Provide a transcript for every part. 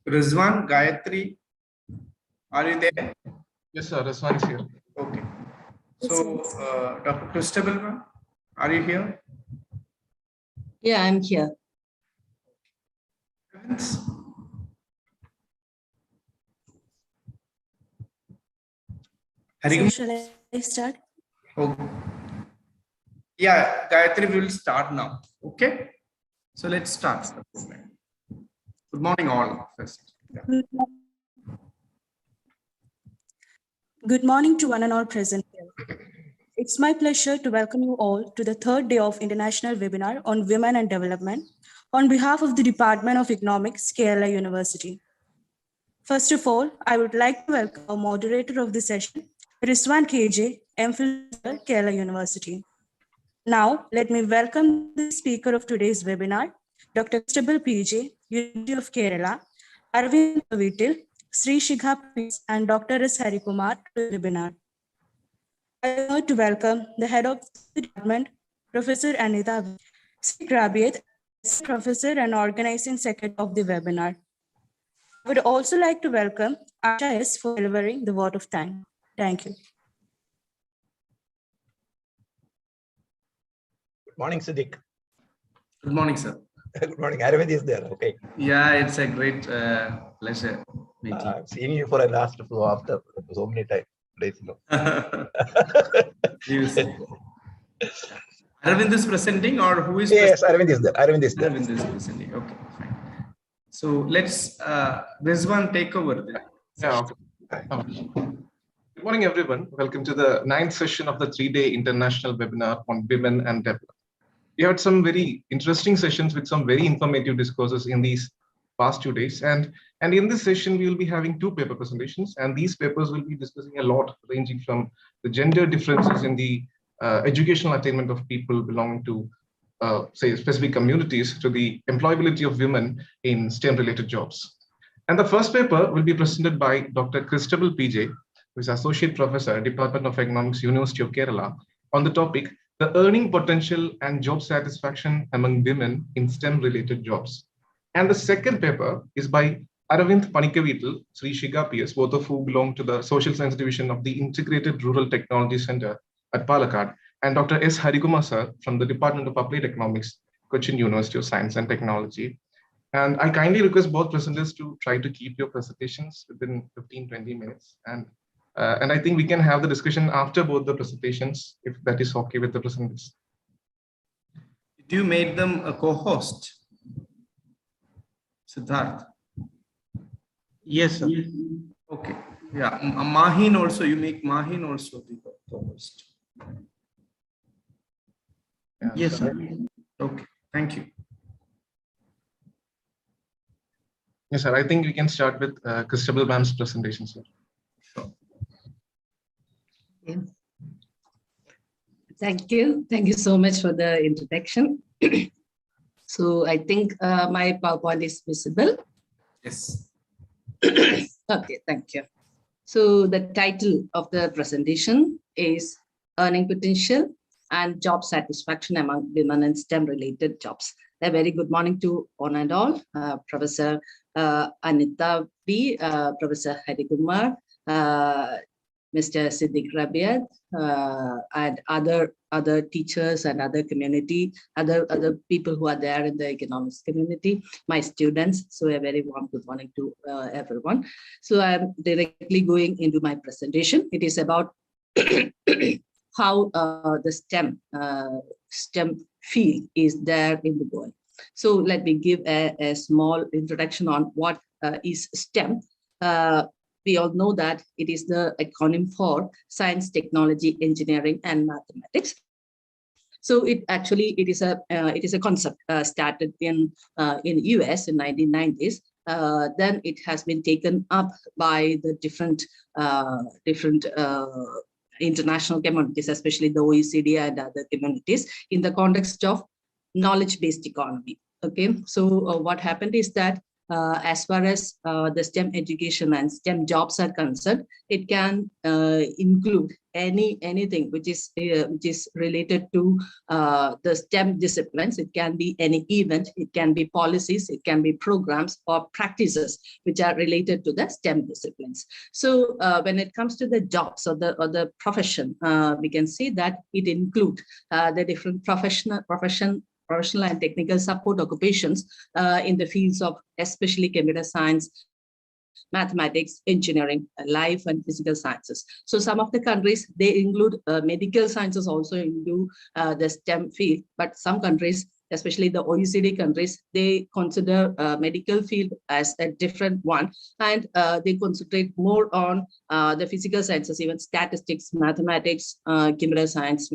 Rizwan, Gayatri, are you there? Yes, sir. Rizwan is here. Okay. So, Dr. Christabel, are you here? Yeah, I'm here. So shall I start? Oh. Yeah, Gayatri, we will start now. Okay. So let's start. Good morning, all. First. Yeah. Good morning to one and all present here. It's my pleasure to welcome you all to the third day of International Webinar on Women and Development on behalf of the Department of Economics, Kerala University. First of all, I would like to welcome our moderator of the session, Rizwan KJ, MPhil, Kerala University. Now, let me welcome the speaker of today's webinar, Dr. Christabel PJ, University of Kerala, Arvind Vitil, Sri Shikha P.S. and Dr. S. Harikumar to the webinar. I am honored to welcome the head of the department, Professor Anita Rabiat, Professor and Organizing Secretary of the webinar. I would also like to welcome Asha S. for delivering the vote of thanks. Thank you. Good morning, Siddiq. Good morning, sir. Good morning. Aravind is there. Okay. Yeah, it's a great pleasure meeting. I've seen you for a last flow after so many days ago. Aravind is presenting, or who is? Yes, Aravind is there. Aravind is there. Aravind is presenting. Okay, fine. So let's Rizwan take over. Yeah. Good morning, everyone. Welcome to the 9th session of the 3-day international webinar on women and development. We had some very interesting sessions with some very informative discourses in these past 2 days. And in this session, we will be having 2 paper presentations. And these papers will be discussing a lot, ranging from the gender differences in the educational attainment of people belonging to, say, specific communities, to the employability of women in STEM-related jobs. And the first paper will be presented by Dr. Christabel PJ, who is Associate Professor, Department of Economics, University of Kerala, on the topic, the earning potential and job satisfaction among women in STEM-related jobs. And the second paper is by Aravind Panikavital, Sri Shikha P.S., both of who belong to the Social Science Division of the Integrated Rural Technology Center at Palakkad, and Dr. S. Harikumar sir from the Department of Applied Economics, Cochin University of Science and Technology. And I kindly request both presenters to try to keep your presentations within 15-20 minutes. And I think we can have the discussion after both the presentations, if that is okay with the presenters. Did you make them a co-host? Siddharth? Yes, sir. Okay. Yeah, Mahin also, you make Mahin also the co-host. Yeah, yes, sir. Okay, thank you. Yes, sir. I think we can start with Christabel ma'am's presentation, sir. Sure. Yeah. Thank you. Thank you so much for the introduction. So I think my PowerPoint is visible. Yes. Okay, thank you. So the title of the presentation is Earning Potential and Job Satisfaction Among Women in STEM-related Jobs. A very good morning to one and all. Professor Anita B, Professor Harikumar, Mr. Siddiq Rabiat, and other teachers and other community, other people who are there in the economics community, my students. So a very warm good morning to everyone. So I'm directly going into my presentation. It is about how the STEM field is there in the world. So let me give a small introduction on what is STEM. We all know that it is the acronym for Science, Technology, Engineering, and Mathematics. So it is a concept started in US in 1990s. Then it has been taken up by the different international communities, especially the OECD and other communities, in the context of knowledge-based economy. Okay, so what happened is that as far as the STEM education and STEM jobs are concerned, it can include anything which is related to the STEM disciplines. It can be any event, it can be policies, it can be programs or practices which are related to the STEM disciplines. So when it comes to the jobs or the profession, we can see that it includes the different professional and technical support occupations in the fields of especially computer science, mathematics, engineering, life and physical sciences. So some of the countries, they include medical sciences also into the STEM field, but some countries, especially the OECD countries, they consider medical field as a different one, and they concentrate more on the physical sciences, even statistics, mathematics, computer science,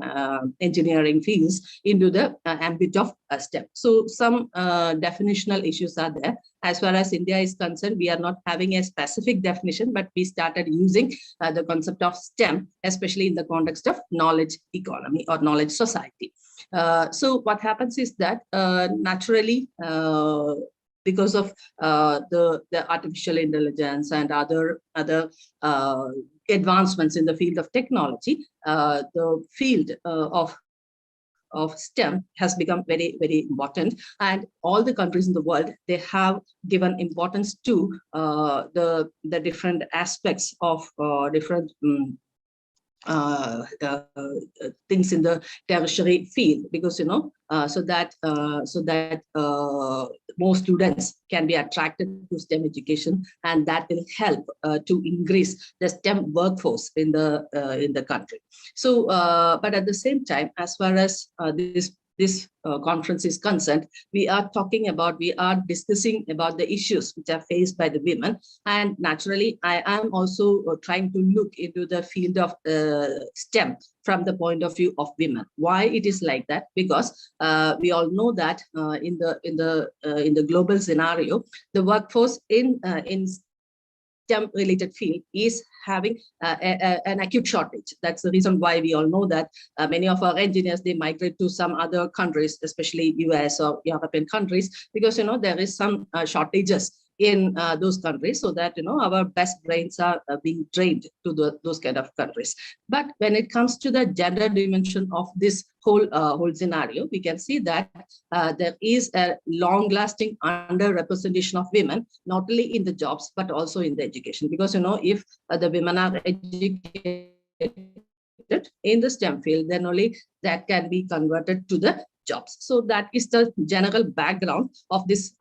engineering fields into the ambit of STEM. So some definitional issues are there. As far as India is concerned, we are not having a specific definition, but we started using the concept of STEM, especially in the context of knowledge economy or knowledge society. So what happens is that naturally, because of the artificial intelligence and other advancements in the field of technology, the field of STEM has become very, very important, and all the countries in the world, they have given importance to the different aspects of different things in the tertiary field, because so that more students can be attracted to STEM education, and that will help to increase the STEM workforce in the country. So, but at the same time, as far as this conference is concerned, we are discussing about the issues which are faced by the women, and naturally I am also trying to look into the field of STEM from the point of view of women. Why it is like that? Because we all know that in the global scenario, the workforce in STEM related field is having an acute shortage. That's the reason why we all know that many of our engineers, they migrate to some other countries, especially US or European countries, because there is some shortages in those countries, so that our best brains are being trained to those kind of countries. But when it comes to the gender dimension of this whole scenario, we can see that there is a long-lasting underrepresentation of women, not only in the jobs but also in the education. Because if the women are educated in the STEM field, then only that can be converted to the jobs. So that is the general background of this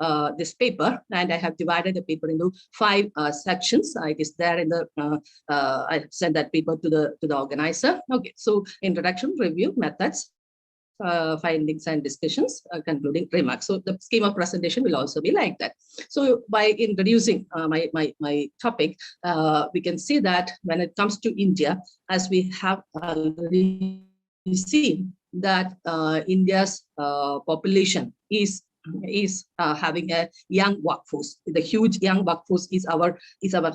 paper, and I have divided the paper into 5 sections. It is there in the I sent that paper to the organizer. Okay, so introduction, review, methods, findings and discussions, concluding remarks. So the scheme of presentation will also be like that. So by introducing my topic, we can see that when it comes to India, as we have already seen, that India's population is having a young workforce. The huge young workforce is our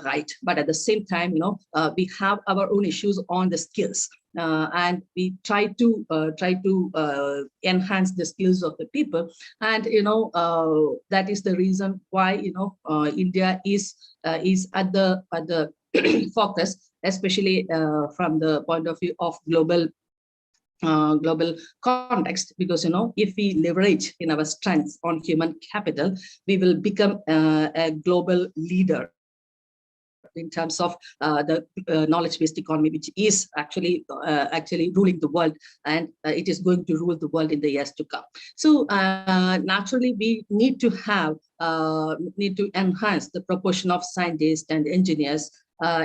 right, but at the same time, we have our own issues on the skills, and we try to enhance the skills of the people, and that is the reason why India is at the focus, especially from the point of view of global context, because if we leverage in our strengths on human capital, we will become a global leader in terms of the knowledge-based economy, which is actually ruling the world, and it is going to rule the world in the years to come. So naturally, we need to enhance the proportion of scientists and engineers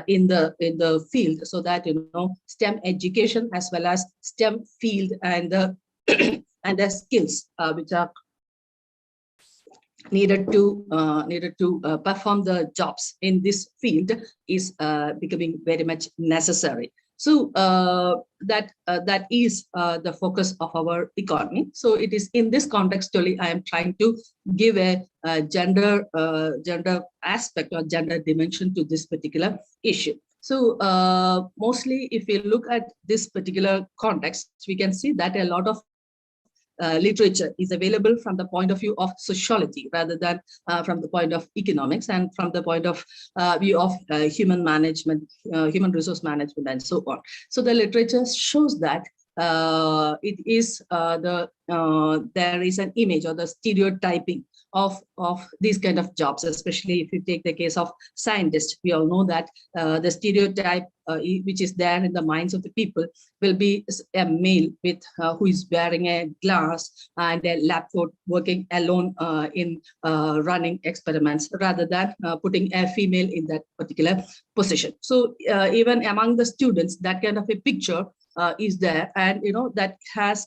in the field, so that STEM education as well as STEM field and the and the skills which are needed to perform the jobs in this field is becoming very much necessary. So that is the focus of our economy. So it is in this context only I am trying to give a gender aspect or gender dimension to this particular issue. So mostly if we look at this particular context, we can see that a lot of literature is available from the point of view of sociology rather than from the point of economics and from the point of view of human management, human resource management, and so on. So the literature shows that it is there is an image or the stereotyping of these kind of jobs, especially if you take the case of scientists. We all know that the stereotype which is there in the minds of the people will be a male with who is wearing a glass and a lab coat working alone in running experiments rather than putting a female in that particular position. So even among the students, that kind of a picture is there, and that has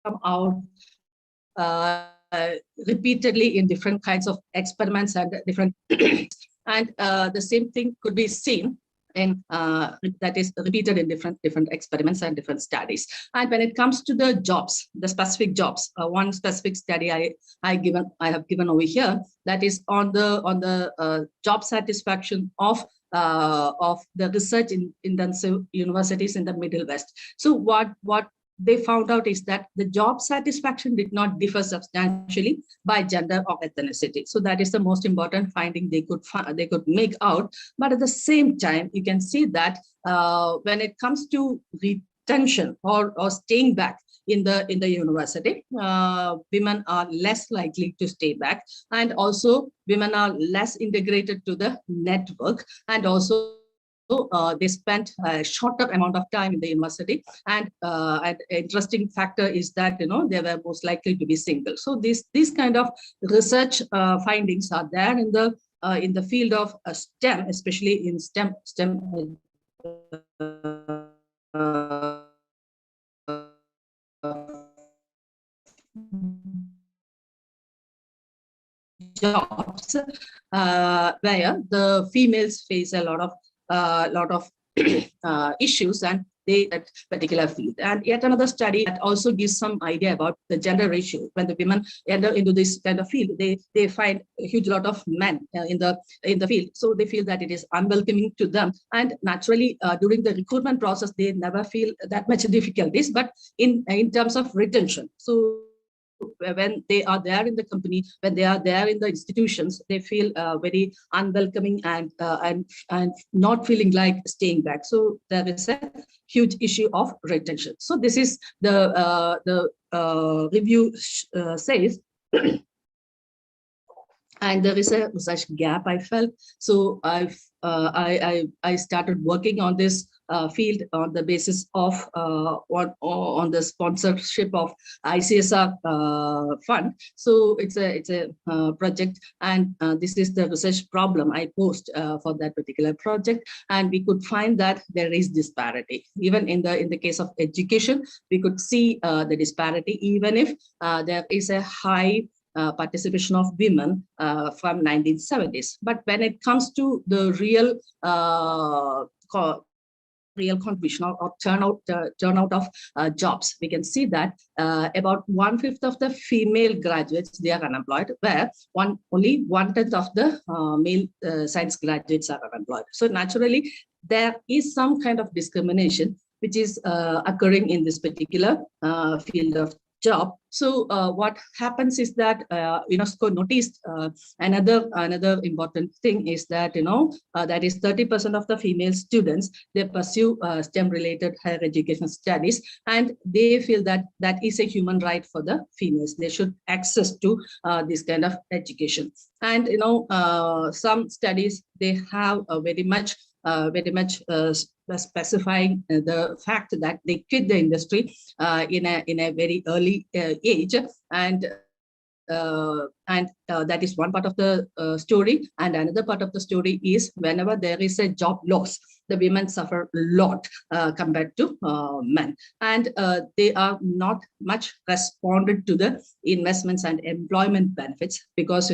come out repeatedly in different kinds of experiments and different and the same thing could be seen in that is repeated in different experiments and different studies. And when it comes to the jobs, the specific jobs, one specific study I have given over here, that is on the job satisfaction of the research intensive universities in the Middle West. So what they found out is that the job satisfaction did not differ substantially by gender or ethnicity. So that is the most important finding they could make out. But at the same time, you can see that when it comes to retention or staying back in the university, women are less likely to stay back, and also women are less integrated to the network, and also they spent a shorter amount of time in the university, and an interesting factor is that they were most likely to be single. So these kind of research findings are there in the field of STEM, especially in STEM jobs, where the females face a lot of issues and that particular field. And yet another study that also gives some idea about the gender ratio. When the women enter into this kind of field, they find a huge lot of men in the field. So they feel that it is unwelcoming to them. And naturally, during the recruitment process, they never feel that much difficulties. But in terms of retention, so when they are there in the company, when they are there in the institutions, they feel very unwelcoming and not feeling like staying back. So there is a huge issue of retention. So this is the review says. And there is a research gap I felt. So I started working on this field on the basis of on the sponsorship of ICSR fund. So it's a project, and this is the research problem I posed for that particular project. And we could find that there is disparity. Even in the case of education, we could see the disparity, even if there is a high participation of women from 1970s. But when it comes to the real contribution or turnout of jobs, we can see that about 1/5 of the female graduates, they are unemployed, where only 1/10 of the male science graduates are unemployed. So naturally, there is some kind of discrimination which is occurring in this particular field of job. So what happens is that UNESCO noticed another important thing is that that is 30% of the female students, they pursue STEM related higher education studies, and they feel that that is a human right for the females. They should access to this kind of education. And some studies, they have very much specifying the fact that they quit the industry in a very early age, and that is one part of the story. And another part of the story is whenever there is a job loss, the women suffer a lot compared to men, and they are not much responded to the investments and employment benefits, because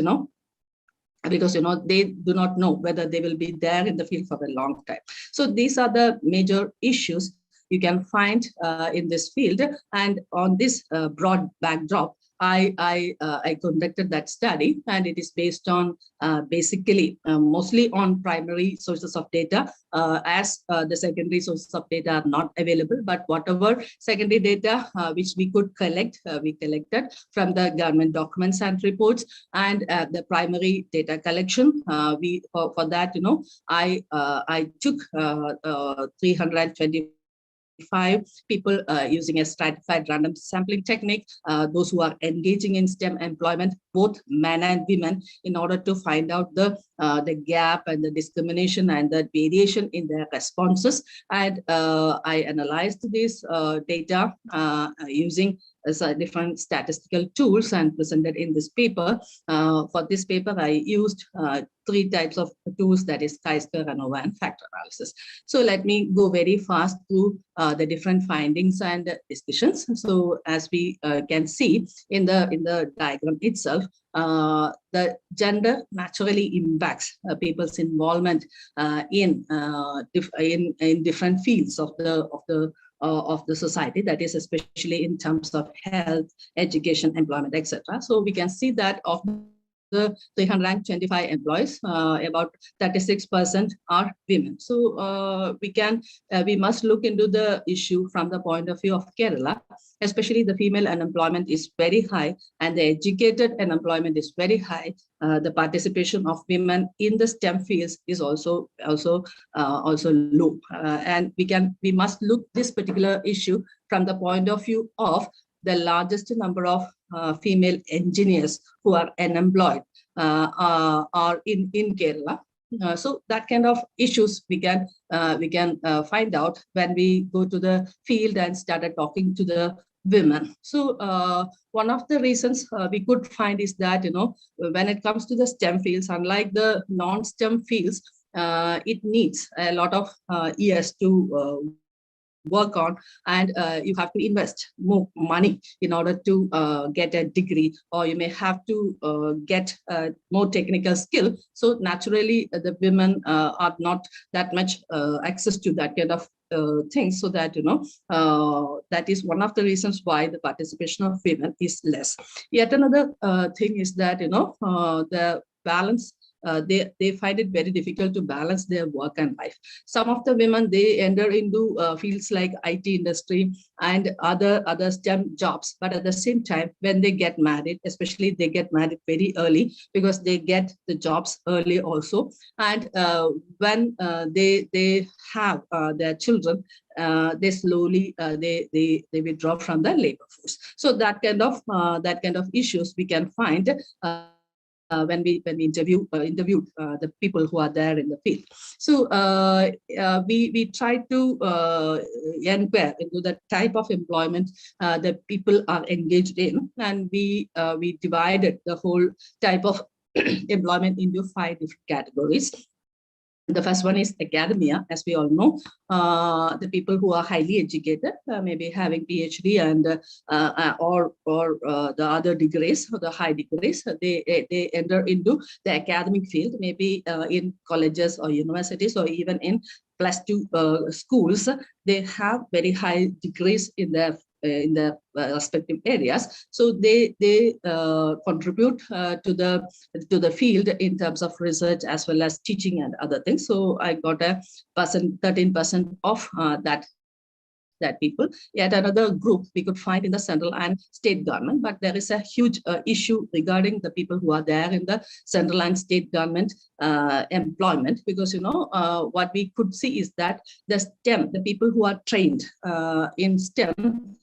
they do not know whether they will be there in the field for a long time. So these are the major issues you can find in this field. And on this broad backdrop, I conducted that study, and it is based on basically mostly on primary sources of data, as the secondary sources of data are not available. But whatever secondary data which we could collect, we collected from the government documents and reports, and the primary data collection. For that, I took 325 people using a stratified random sampling technique, those who are engaging in STEM employment, both men and women, in order to find out the gap and the discrimination and the variation in their responses. And I analyzed this data using different statistical tools and presented in this paper. For this paper, I used 3 types of tools, that is chi-square, Anova, and factor analysis. So let me go very fast through the different findings and discussions. So as we can see in the diagram itself, the gender naturally impacts people's involvement in different fields of the society, that is especially in terms of health, education, employment, etc. So we can see that of the 325 employees, about 36% are women. So we must look into the issue from the point of view of Kerala. Especially the female unemployment is very high, and the educated unemployment is very high. The participation of women in the STEM fields is also low, and we must look this particular issue from the point of view of the largest number of female engineers who are unemployed are in Kerala. So that kind of issues we can find out when we go to the field and started talking to the women. So one of the reasons we could find is that, when it comes to the STEM fields, unlike the non-STEM fields, it needs a lot of years to work on, and you have to invest more money in order to get a degree, or you may have to get more technical skill. So naturally, the women are not that much access to that kind of things. So that, that is one of the reasons why the participation of women is less. Yet another thing is that, the balance, they find it very difficult to balance their work and life. Some of the women, they enter into fields like IT industry and other STEM jobs, but at the same time, when they get married, especially they get married very early because they get the jobs early also. And when they have their children, they slowly they withdraw from the labor force. So that kind of issues we can find when we interviewed the people who are there in the field. So we try to inquire into the type of employment that people are engaged in, and we divided the whole type of employment into 5 different categories. The first one is academia. As we all know, the people who are highly educated, maybe having PhD and or the other degrees, or the high degrees, they enter into the academic field, maybe in colleges or universities, or even in +2 schools. They have very high degrees in their respective areas, so they contribute to the field in terms of research as well as teaching and other things. So I got 13% of that people. Yet another group we could find in the central and state government, but there is a huge issue regarding the people who are there in the central and state government employment, because what we could see is that the people who are trained in STEM,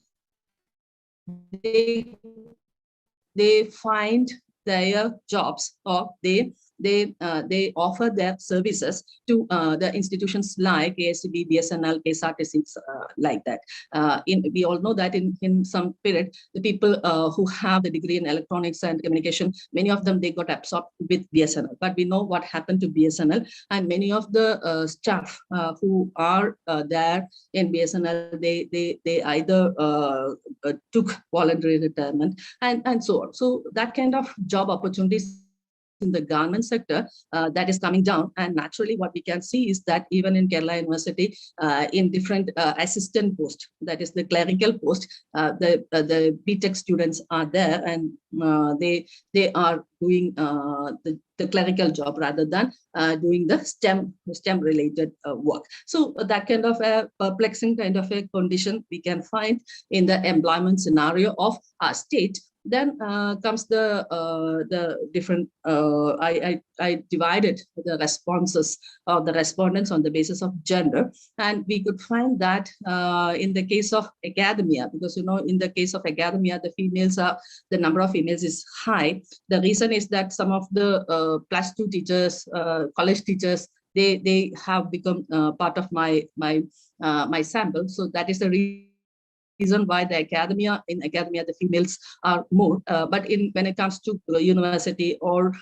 they find their jobs, or they offer their services to the institutions like ASCB, BSNL, KSRTC, like that. We all know that in some period, the people who have the degree in electronics and communication, many of them, they got absorbed with BSNL. But we know what happened to BSNL, and many of the staff who are there in BSNL, they either took voluntary retirement and so on. So that kind of job opportunities in the garment sector, that is coming down. And naturally, what we can see is that even in Kerala University, in different assistant post, that is the clerical post, the BTech students are there, and they are doing the clerical job rather than doing the STEM related work. So that kind of a perplexing kind of a condition we can find in the employment scenario of our state. Then comes the different. I divided the responses of the respondents on the basis of gender, and we could find that in the case of academia, because in the case of academia, the number of females is high. The reason is that some of the +2 teachers, college teachers, they have become part of my sample. So that is the reason why in academia the females are more, but when it comes to university or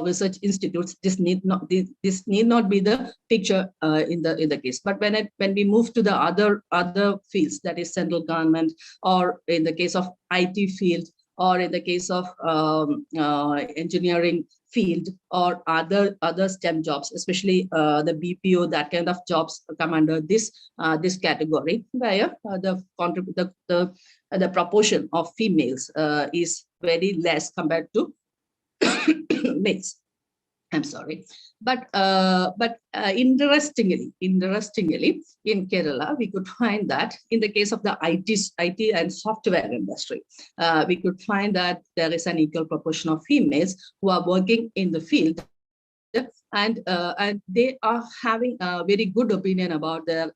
research institutes, this need not be the picture in the case. But when we move to the other fields, that is central government, or in the case of IT field, or in the case of engineering field, or other STEM jobs, especially the BPO, that kind of jobs come under this category, where the proportion of females is very less compared to males. I'm sorry, but interestingly, in Kerala, we could find that in the case of the IT and software industry, we could find that there is an equal proportion of females who are working in the field, and they are having a very good opinion about their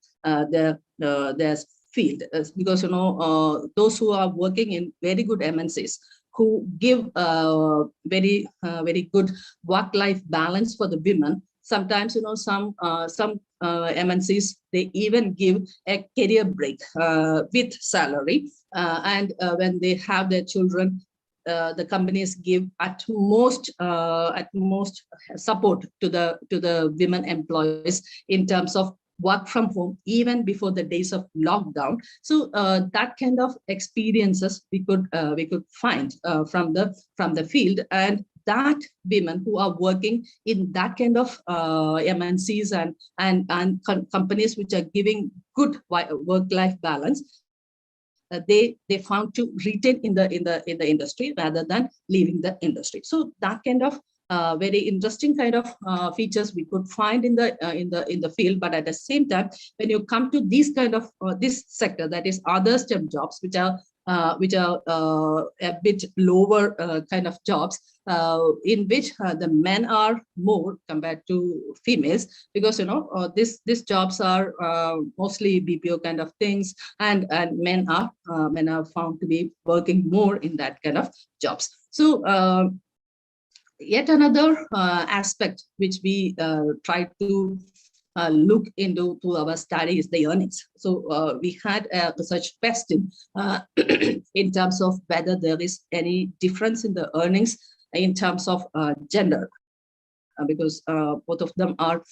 field, because those who are working in very good MNCs, who give very good work-life balance for the women. Sometimes, some MNCs, they even give a career break with salary, and when they have their children, the companies give at most support to the women employees in terms of work from home, even before the days of lockdown. So that kind of experiences we could find from the field, and that women who are working in that kind of MNCs and companies which are giving good work-life balance, they found to retain in the industry rather than leaving the industry. So that kind of very interesting kind of features we could find in the field. But at the same time, when you come to these kind of this sector, that is other STEM jobs, which are a bit lower kind of jobs, in which the men are more compared to females, because these jobs are mostly BPO kind of things, and men are found to be working more in that kind of jobs. So yet another aspect which we try to look into to our study is the earnings. So we had a research question in terms of whether there is any difference in the earnings in terms of gender, because both of them are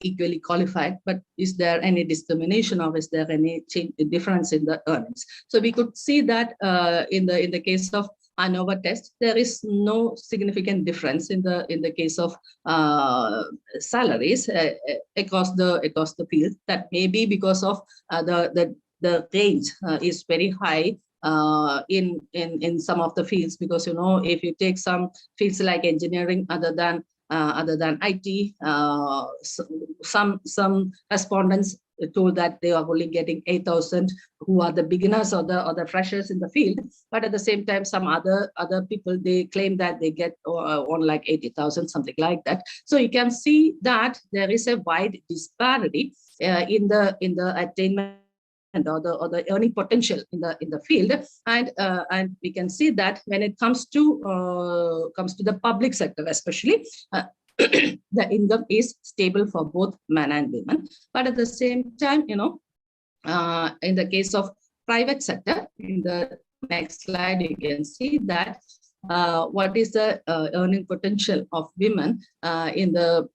equally qualified, but is there any discrimination, or is there any difference in the earnings? So we could see that in the case of Anova test, there is no significant difference in the case of salaries across the field. That may be because of the range is very high in some of the fields, because if you take some fields like engineering, other than IT, some respondents told that they are only getting 8,000 who are the beginners or the freshers in the field. But at the same time, some other people, they claim that they get on like 80,000, something like that. So you can see that there is a wide disparity in the attainment or the earning potential in the field, and we can see that when it comes to the public sector, especially. The income is stable for both men and women, but at the same time, in the case of private sector, in the next slide, you can see that what is the earning potential of women in the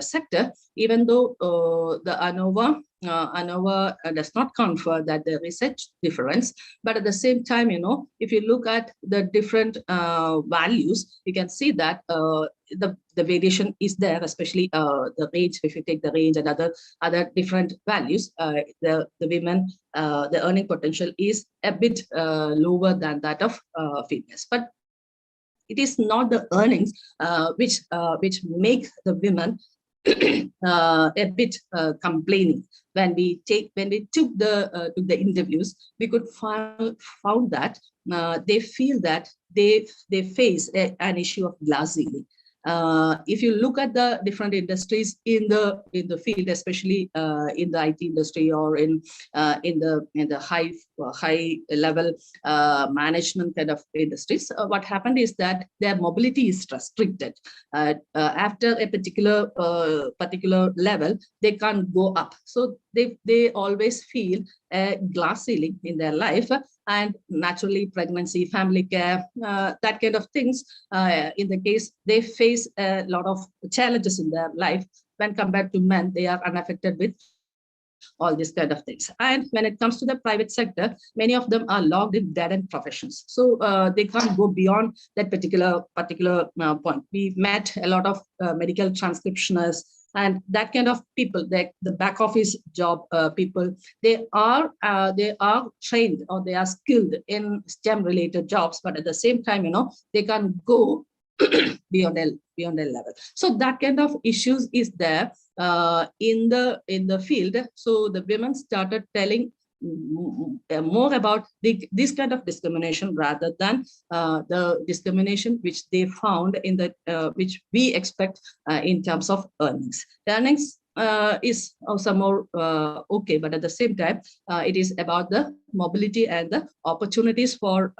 sector. Even though the Anova Anova does not confer that there is a difference, but at the same time, if you look at the different values, you can see that the variation is there, especially the range. If you take the range and other different values, the women, the earning potential is a bit lower than that of females. But it is not the earnings which make the women a bit complaining. When we took the interviews, we could found that they feel that they face an issue of glass ceiling. If you look at the different industries in the field, especially in the IT industry or in the high level management kind of industries, what happened is that their mobility is restricted. After a particular level, they can't go up. So they always feel a glass ceiling in their life, and naturally pregnancy, family care, that kind of things. In the case, they face a lot of challenges in their life. When compared to men, they are unaffected with all these kind of things. And when it comes to the private sector, many of them are logged in dead-end professions. So they can't go beyond that particular point. We met a lot of medical transcriptionists and that kind of people, the back office job people. They are trained or they are skilled in STEM related jobs, but at the same time, they can't go beyond their level. So that kind of issues is there in the field. So the women started telling more about this kind of discrimination rather than the discrimination which they found in the which we expect in terms of earnings. Earnings is also more okay, but at the same time, it is about the mobility and the opportunities for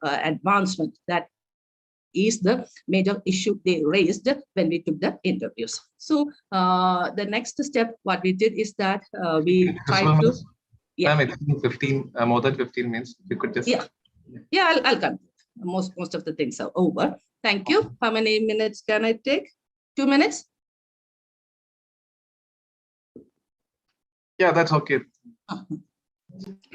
advancement. That is the major issue they raised when we took the interviews. So the next step, what we did is that we tried to. Yeah. Ma'am, it's been 15, more than 15 minutes. You could just. Yeah, I'll come. Most of the things are over. Thank you. How many minutes can I take? 2 minutes? Yeah, that's okay.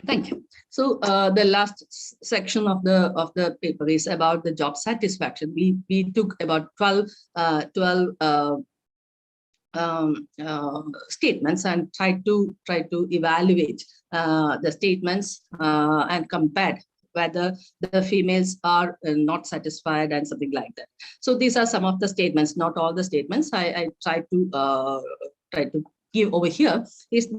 Thank you. So the last section of the paper is about the job satisfaction. We took about 12 statements and tried to evaluate the statements and compared whether the females are not satisfied and something like that. So these are some of the statements, not all the statements. I tried to give over here is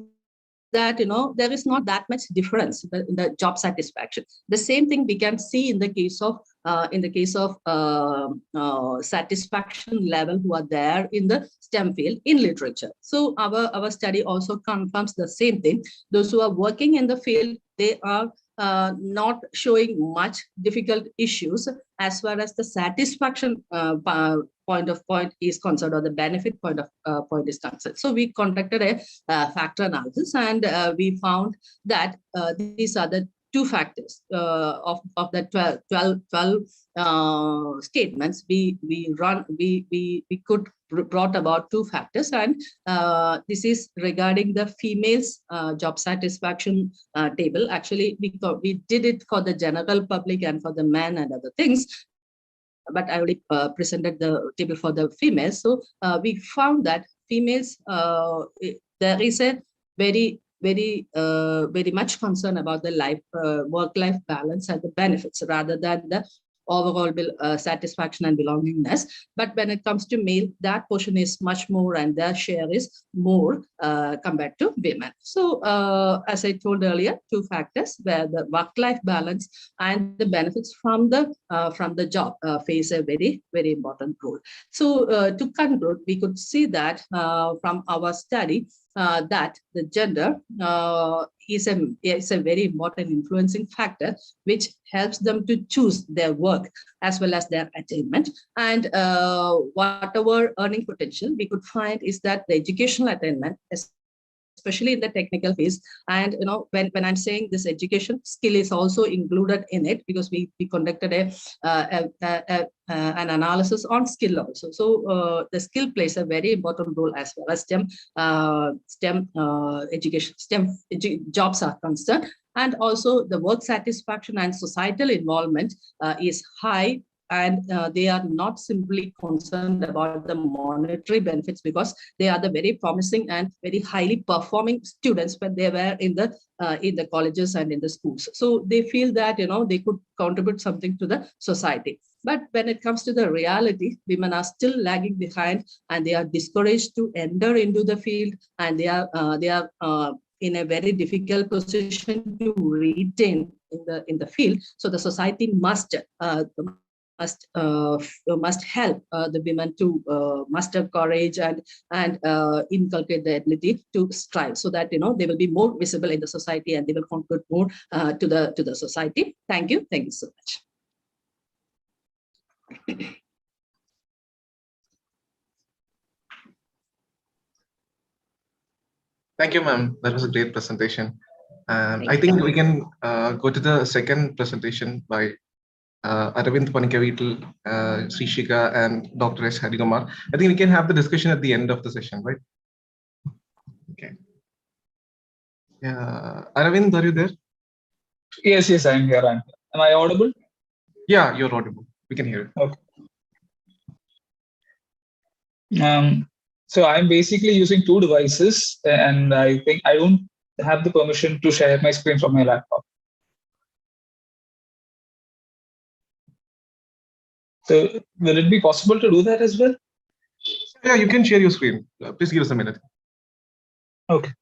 that there is not that much difference in the job satisfaction. The same thing we can see in the case of satisfaction level who are there in the STEM field in literature. So our study also confirms the same thing. Those who are working in the field, they are not showing much difficult issues as far as the satisfaction point is concerned, or the benefit point is concerned. So we conducted a factor analysis, and we found that these are the two factors of the 12 statements. We could brought about two factors, and this is regarding the females job satisfaction table. Actually, we did it for the general public and for the men and other things, but I only presented the table for the females. So we found that females, there is a very much concern about the work-life balance and the benefits rather than the overall satisfaction and belongingness. But when it comes to male, that portion is much more, and their share is more compared to women. So as I told earlier, two factors where the work-life balance and the benefits from the job face a very important role. So to conclude, we could see that from our study that the gender is a very important influencing factor which helps them to choose their work as well as their attainment. And whatever earning potential we could find is that the educational attainment, especially in the technical phase. And when I'm saying this education, skill is also included in it, because we conducted an analysis on skill also. So the skill plays a very important role as far as STEM education, jobs are concerned. And also the work satisfaction and societal involvement is high. And they are not simply concerned about the monetary benefits, because they are the very promising and very highly performing students when they were in the colleges and in the schools. So they feel that they could contribute something to the society. But when it comes to the reality, women are still lagging behind, and they are discouraged to enter into the field, and they are in a very difficult position to retain in the field. So the society must help the women to muster courage and inculcate the ability to strive, so that they will be more visible in the society, and they will contribute more to the society. Thank you so much. Thank you, ma'am. That was a great presentation. And I Thank think you. we can go to the second presentation by Aravind Panikavital, Srishika, and Dr. S. Harikumar. I think we can have the discussion at the end of the session, right? Okay. Yeah, Aravind, are you there? Yes, I'm here. Am I audible? Yeah, you're audible. We can hear it. Okay. So I'm basically using two devices, and I think I don't have the permission to share my screen from my laptop. So will it be possible to do that as well? Yeah, you can share your screen. Please give us a minute. Okay.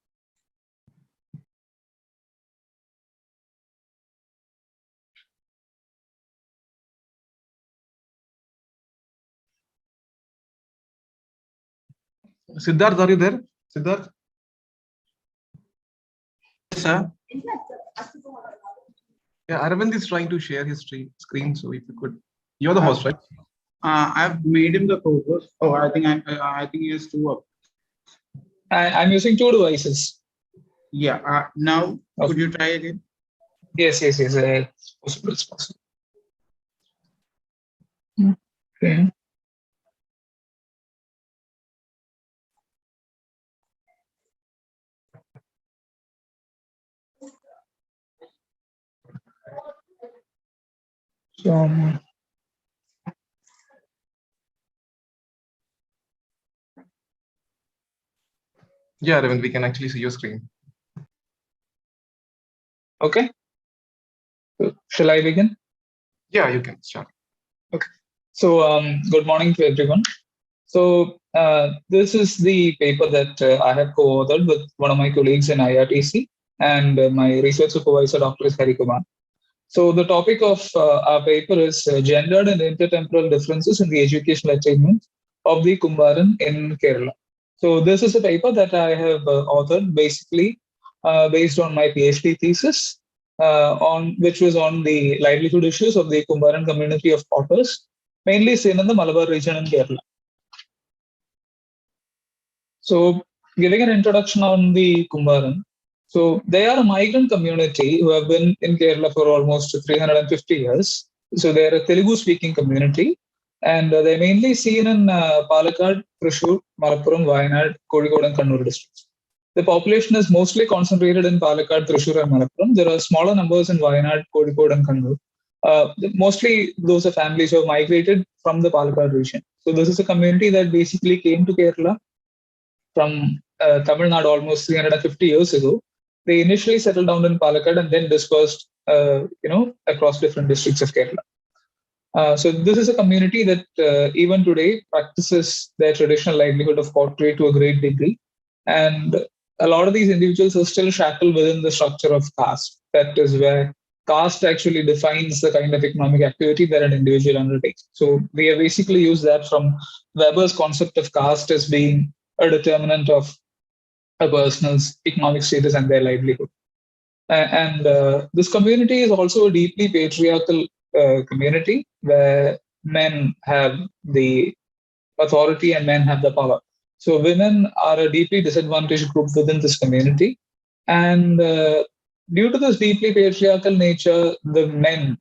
Siddharth, are you there? Siddharth? Yes, sir. Yeah, Aravind is trying to share his screen, so if you could, you're the host, right? I've made him the co-host. Oh, I think he has two up. I'm using two devices. Yeah. Now, could you try again? Yes. It's possible. Okay. Yeah, Aravind, we can actually see your screen. Okay. So, shall I begin? Yeah, you can start. Okay. So good morning to everyone. So this is the paper that I have co-authored with one of my colleagues in IRTC and my research supervisor, Dr. Harikumar. So the topic of our paper is gendered and intertemporal differences in the educational attainment of the Kumbaran in Kerala. So this is a paper that I have authored basically based on my PhD thesis which was on the livelihood issues of the Kumbaran community of potters, mainly seen in the Malabar region in Kerala. So giving an introduction on the Kumbaran. So they are a migrant community who have been in Kerala for almost 350 years. So they are a Telugu speaking community, and they're mainly seen in Palakkad, Thrissur, Malappuram, Wayanad, Kozhikode and Kannur districts. The population is mostly concentrated in Palakkad, Thrissur and Malappuram. There are smaller numbers in Wayanad, Kozhikode and Kannur. Mostly those are families who have migrated from the Palakkad region. So this is a community that basically came to Kerala from Tamil Nadu almost 350 years ago. They initially settled down in Palakkad and then dispersed, across different districts of Kerala. So this is a community that even today practices their traditional livelihood of pottery to a great degree. And a lot of these individuals are still shackled within the structure of caste. That is where caste actually defines the kind of economic activity that an individual undertakes. So we have basically used that from Weber's concept of caste as being a determinant of a person's economic status and their livelihood. This community is also a deeply patriarchal community where men have the authority and men have the power. So women are a deeply disadvantaged group within this community. And due to this deeply patriarchal nature, the men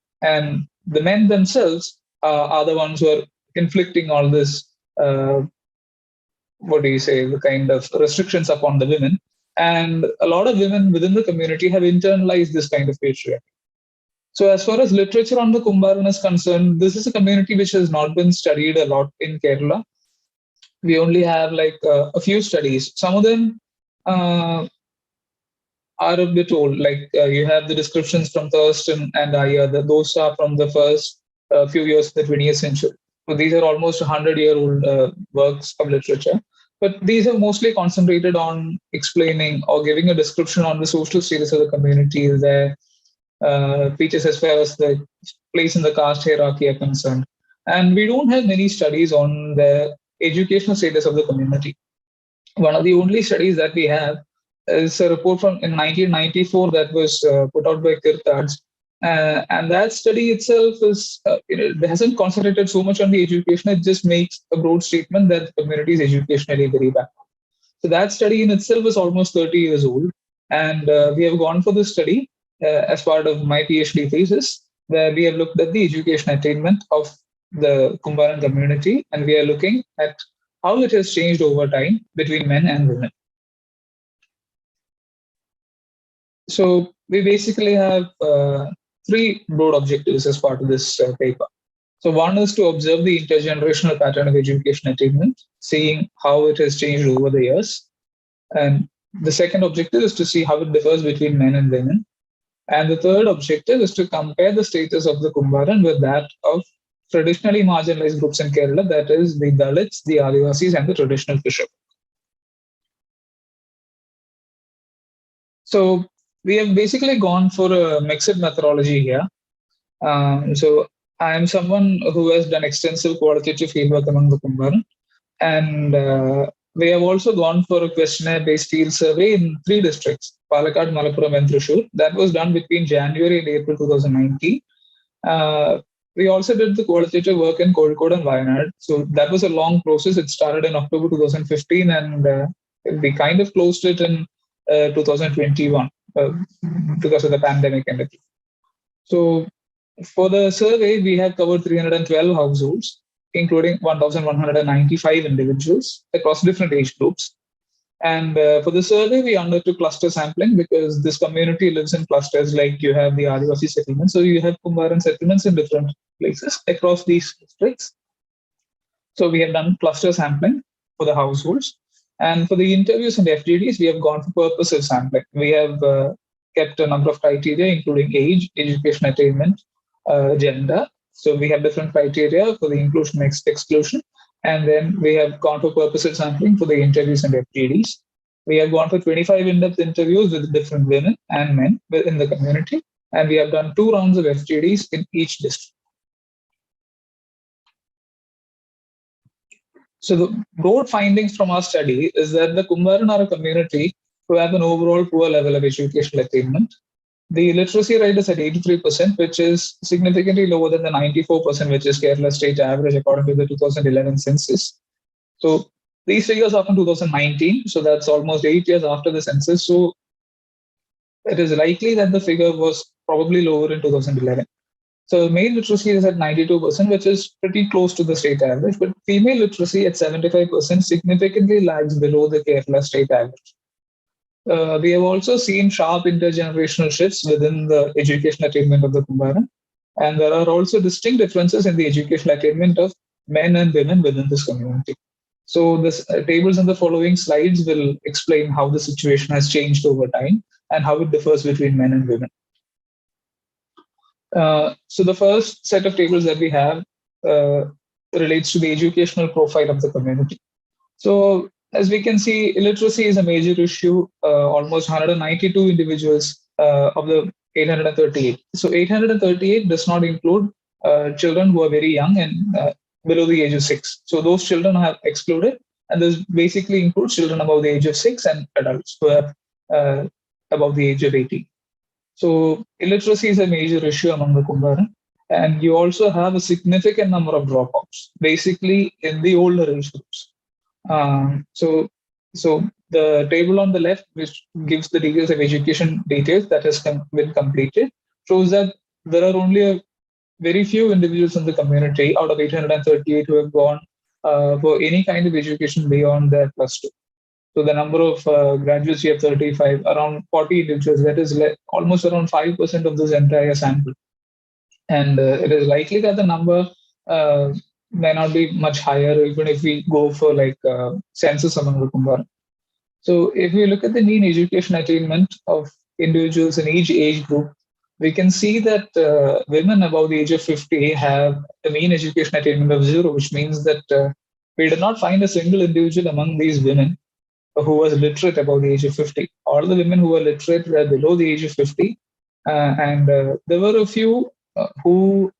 themselves are the ones who are inflicting all this, what do you say, the kind of restrictions upon the women. And a lot of women within the community have internalized this kind of patriarchy. So as far as literature on the Kumbaran is concerned, this is a community which has not been studied a lot in Kerala. We only have like a few studies. Some of them are a bit old. Like you have the descriptions from Thurston and Iyer. Those are from the first few years of the 20th century. So these are almost 100-year-old works of literature. But these are mostly concentrated on explaining or giving a description on the social status of the community, their features as far as the place in the caste hierarchy are concerned. And we don't have many studies on the educational status of the community. One of the only studies that we have is a report from in 1994 that was put out by Kirtards. And that study itself is, it hasn't concentrated so much on the education. It just makes a broad statement that the community is educationally very bad. So that study in itself is almost 30 years old. And we have gone for this study as part of my PhD thesis, where we have looked at the education attainment of the Kumbaran community, and we are looking at how it has changed over time between men and women. So we basically have three broad objectives as part of this paper. So one is to observe the intergenerational pattern of education attainment, seeing how it has changed over the years. And the second objective is to see how it differs between men and women. And the third objective is to compare the status of the Kumbaran with that of traditionally marginalized groups in Kerala, that is the Dalits, the Adivasis, and the traditional fisher. So we have basically gone for a mixed methodology here. So I am someone who has done extensive qualitative fieldwork among the Kumbaran, and we have also gone for a questionnaire-based field survey in 3 districts, Palakkad, Malappuram, and Thrissur. That was done between January and April 2019. We also did the qualitative work in Kozhikode and Wayanad. So that was a long process. It started in October 2015, and we kind of closed it in 2021 because of the pandemic and everything. So for the survey, we have covered 312 households, including 1,195 individuals across different age groups. And for the survey, we undertook cluster sampling because this community lives in clusters, like you have the Adivasi settlements. So you have Kumbaran settlements in different places across these districts. So we have done cluster sampling for the households. And for the interviews and FGDs, we have gone for purposive sampling. We have kept a number of criteria, including age, education attainment, gender. So we have different criteria for the inclusion and exclusion. And then we have gone for purposive sampling for the interviews and FGDs. We have gone for 25 in-depth interviews with different women and men within the community. And we have done 2 rounds of FGDs in each district. So the broad findings from our study is that the Kumbaran are a community who have an overall poor level of educational attainment. The literacy rate is at 83%, which is significantly lower than the 94%, which is Kerala state average according to the 2011 census. So these figures are from 2019, so that's almost 8 years after the census. So it is likely that the figure was probably lower in 2011. So male literacy is at 92%, which is pretty close to the state average, but female literacy at 75% significantly lags below the Kerala state average. We have also seen sharp intergenerational shifts within the education attainment of the Kumbaran, and there are also distinct differences in the educational attainment of men and women within this community. So the tables in the following slides will explain how the situation has changed over time and how it differs between men and women. So the first set of tables that we have relates to the educational profile of the community. So as we can see, illiteracy is a major issue. Almost 192 individuals of the 838. So 838 does not include children who are very young and below the age of 6. So those children are excluded, and this basically includes children above the age of 6 and adults who are above the age of 18. So illiteracy is a major issue among the Kumbaran, and you also have a significant number of dropouts, basically in the older age groups. So the table on the left, which gives the details of education details that has been completed, shows that there are only a very few individuals in the community out of 838 who have gone for any kind of education beyond their plus two. So the number of graduates we have 35, around 40 individuals, that is almost around 5% of this entire sample. And it is likely that the number may not be much higher even if we go for like census among the Kumbharan. So if we look at the mean education attainment of individuals in each age group, we can see that women above the age of 50 have a mean education attainment of 0, which means that we did not find a single individual among these women who was literate above the age of 50. All the women who were literate were below the age of 50. And there were a few who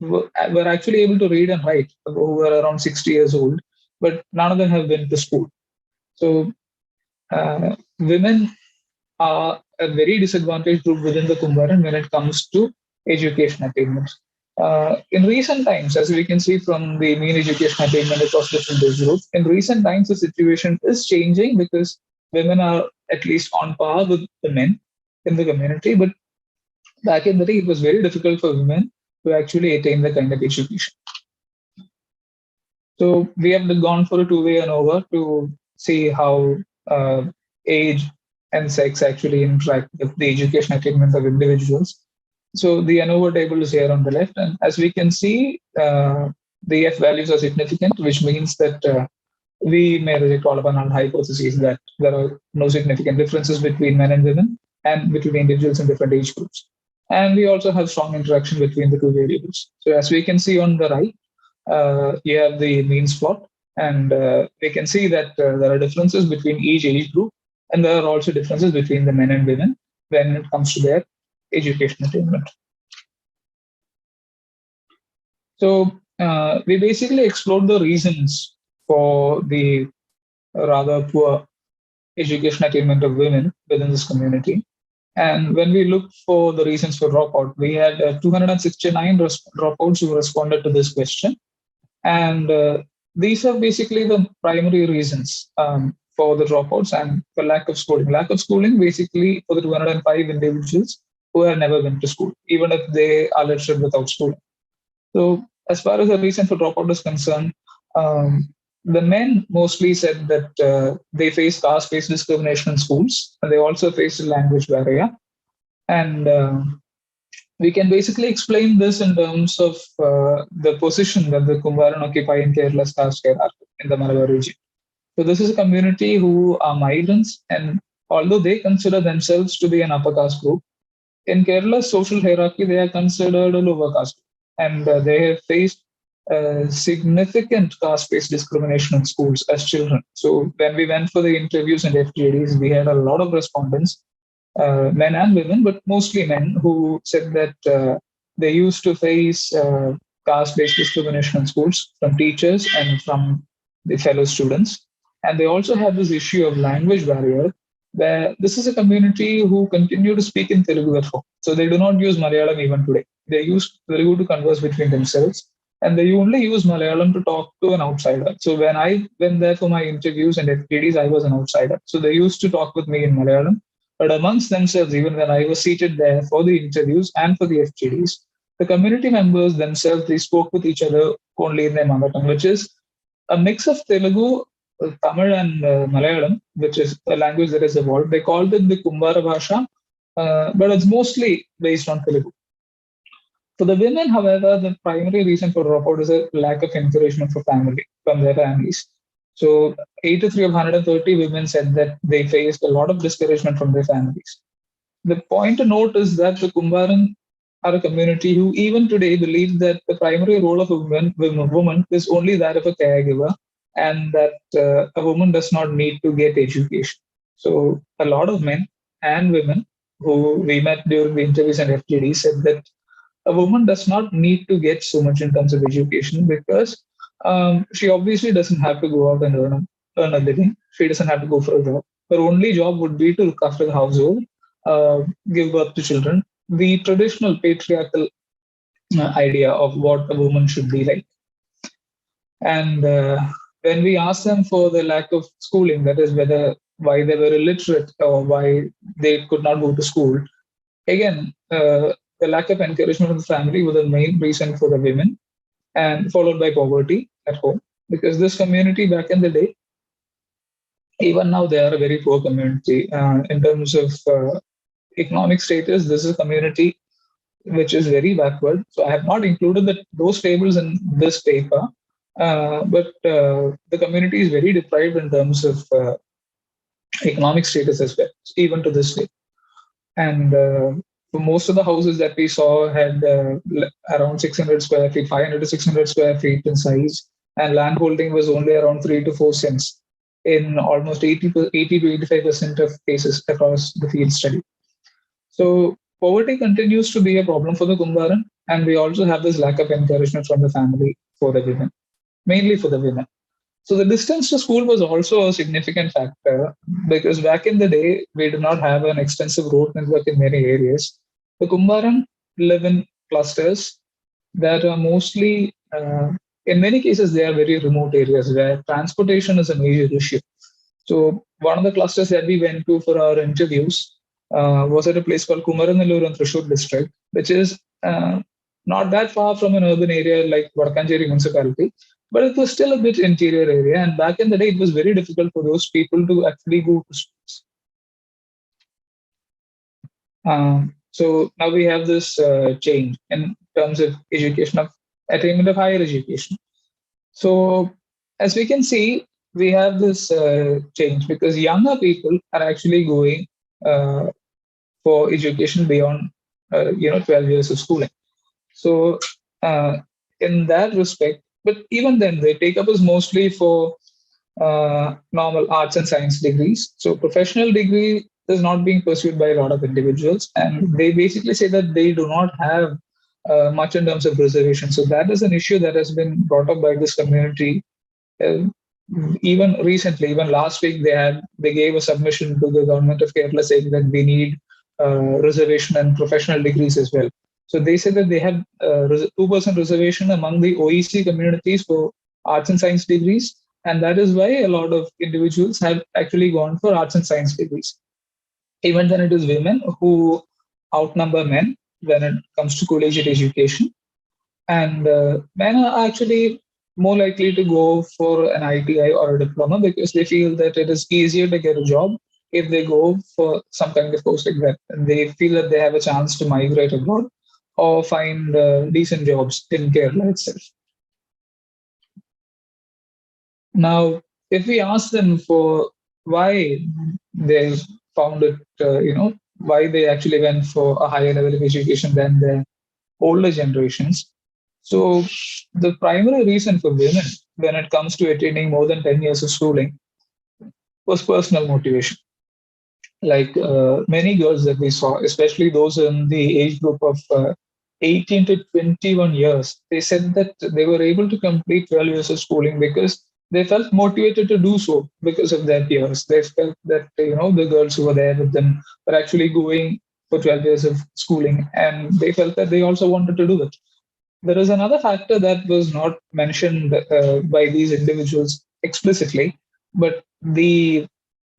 were actually able to read and write, who were around 60 years old, but none of them have been to school. So women are a very disadvantaged group within the Kumbharan when it comes to education attainment. In recent times, as we can see from the mean education attainment across different age groups, in recent times the situation is changing because women are at least on par with the men in the community. But back in the day, it was very difficult for women to actually attain the kind of education. So we have gone for a two-way ANOVA to see how age and sex actually interact with the education attainment of individuals. So the ANOVA table is here on the left, and as we can see, the F values are significant, which means that we may reject all of our null hypotheses that there are no significant differences between men and women and between individuals in different age groups. And we also have strong interaction between the two variables. So as we can see on the right, you have the means plot, and we can see that there are differences between each age group, and there are also differences between the men and women when it comes to their education attainment. So we basically explored the reasons for the rather poor education attainment of women within this community. And when we looked for the reasons for dropout, we had 269 dropouts who responded to this question. And these are basically the primary reasons for the dropouts and for lack of schooling. Lack of schooling basically for the 205 individuals who have never been to school, even if they are literate without schooling. So as far as the reason for dropout is concerned, the men mostly said that they face caste-based discrimination in schools, and they also face a language barrier. And we can basically explain this in terms of the position that the Kumbharan occupy in Kerala's caste hierarchy in the Malabar region. So this is a community who are migrants, and although they consider themselves to be an upper caste group, in Kerala's social hierarchy, they are considered a lower caste group, and they have faced significant caste-based discrimination in schools as children. So when we went for the interviews and FGDs, we had a lot of respondents, men and women, but mostly men, who said that they used to face caste-based discrimination in schools from teachers and from the fellow students. And they also have this issue of language barrier, where this is a community who continue to speak in Telugu at home. So they do not use Malayalam even today. They use Telugu to converse between themselves, and they only use Malayalam to talk to an outsider. So when I went there for my interviews and FGDs, I was an outsider. So they used to talk with me in Malayalam. But amongst themselves, even when I was seated there for the interviews and for the FGDs, the community members themselves, they spoke with each other only in their mother tongue, which is a mix of Telugu, Tamil and Malayalam, which is a language that has evolved. They called it the Kumbhara Bhasha, but it's mostly based on Telugu. For the women, however, the primary reason for dropout is a lack of encouragement from their families. So 83 of 130 women said that they faced a lot of discouragement from their families. The point to note is that the Kumbharan are a community who even today believe that the primary role of a woman is only that of a caregiver, and that a woman does not need to get education. So a lot of men and women who we met during the interviews and FGD said that a woman does not need to get so much in terms of education because she obviously doesn't have to go out and earn a living. She doesn't have to go for a job. Her only job would be to look after the household, give birth to children, the traditional patriarchal idea of what a woman should be like. And when we asked them for the lack of schooling, that is why they were illiterate or why they could not go to school, again, the lack of encouragement of the family was the main reason for the women, and followed by poverty at home. Because this community back in the day, even now they are a very poor community in terms of economic status. This is a community which is very backward. So I have not included those tables in this paper, but the community is very deprived in terms of economic status as well, even to this day. And most of the houses that we saw had around 600 square feet, 500 to 600 square feet in size, and land holding was only around 3 to 4 cents in almost 80 to 85% of cases across the field study. So poverty continues to be a problem for the Kumbharan, and we also have this lack of encouragement from the family for the women, mainly for the women. So the distance to school was also a significant factor, because back in the day, we did not have an extensive road network in many areas. The Kumbharan live in clusters that are mostly, in many cases, they are very remote areas where transportation is a major issue. So one of the clusters that we went to for our interviews was at a place called Kumaranallur in Thrissur district, which is not that far from an urban area like Vadakkancherry municipality, but it was still a bit interior area. And back in the day, it was very difficult for those people to actually go to schools. So now we have this change in terms of education, of attainment of higher education. So as we can see, we have this change because younger people are actually going for education beyond 12 years of schooling. So in that respect, but even then they take up is mostly for normal arts and science degrees. So professional degree is not being pursued by a lot of individuals, and they basically say that they do not have much in terms of reservation. So that is an issue that has been brought up by this community. Even recently, even last week, they gave a submission to the government of Kerala saying that we need reservation and professional degrees as well. So they said that they have 2% reservation among the OEC communities for arts and science degrees, and that is why a lot of individuals have actually gone for arts and science degrees. Even then, it is women who outnumber men when it comes to collegiate education, and men are actually more likely to go for an ITI or a diploma because they feel that it is easier to get a job if they go for some kind of course like that. And they feel that they have a chance to migrate abroad or find decent jobs in Kerala itself. Now, if we ask them for why they found it, why they actually went for a higher level of education than the older generations. So the primary reason for women when it comes to attaining more than 10 years of schooling was personal motivation. Like many girls that we saw, especially those in the age group of 18 to 21 years, they said that they were able to complete 12 years of schooling because they felt motivated to do so because of their peers. They felt that, the girls who were there with them were actually going for 12 years of schooling, and they felt that they also wanted to do it. There is another factor that was not mentioned by these individuals explicitly, but the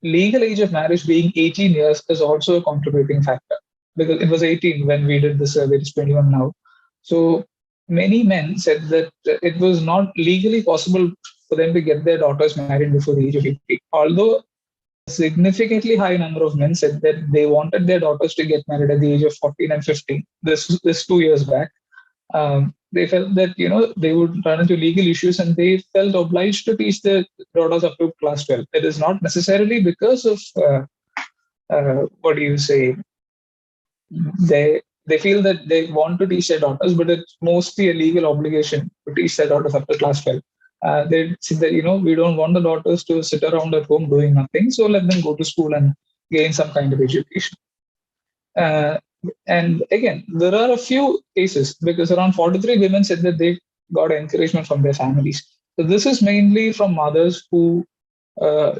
legal age of marriage being 18 years is also a contributing factor because it was 18 when we did the survey, it's 21 now. So many men said that it was not legally possible for them to get their daughters married before the age of 18. Although a significantly high number of men said that they wanted their daughters to get married at the age of 14 and 15. This 2 years back. They felt that they would run into legal issues, and they felt obliged to teach their daughters up to class 12. It is not necessarily because of what do you say? They feel that they want to teach their daughters, but it's mostly a legal obligation to teach their daughters up to class 12. They said that we don't want the daughters to sit around at home doing nothing, so let them go to school and gain some kind of education. And again, there are a few cases because around 43 women said that they got encouragement from their families. So this is mainly from mothers who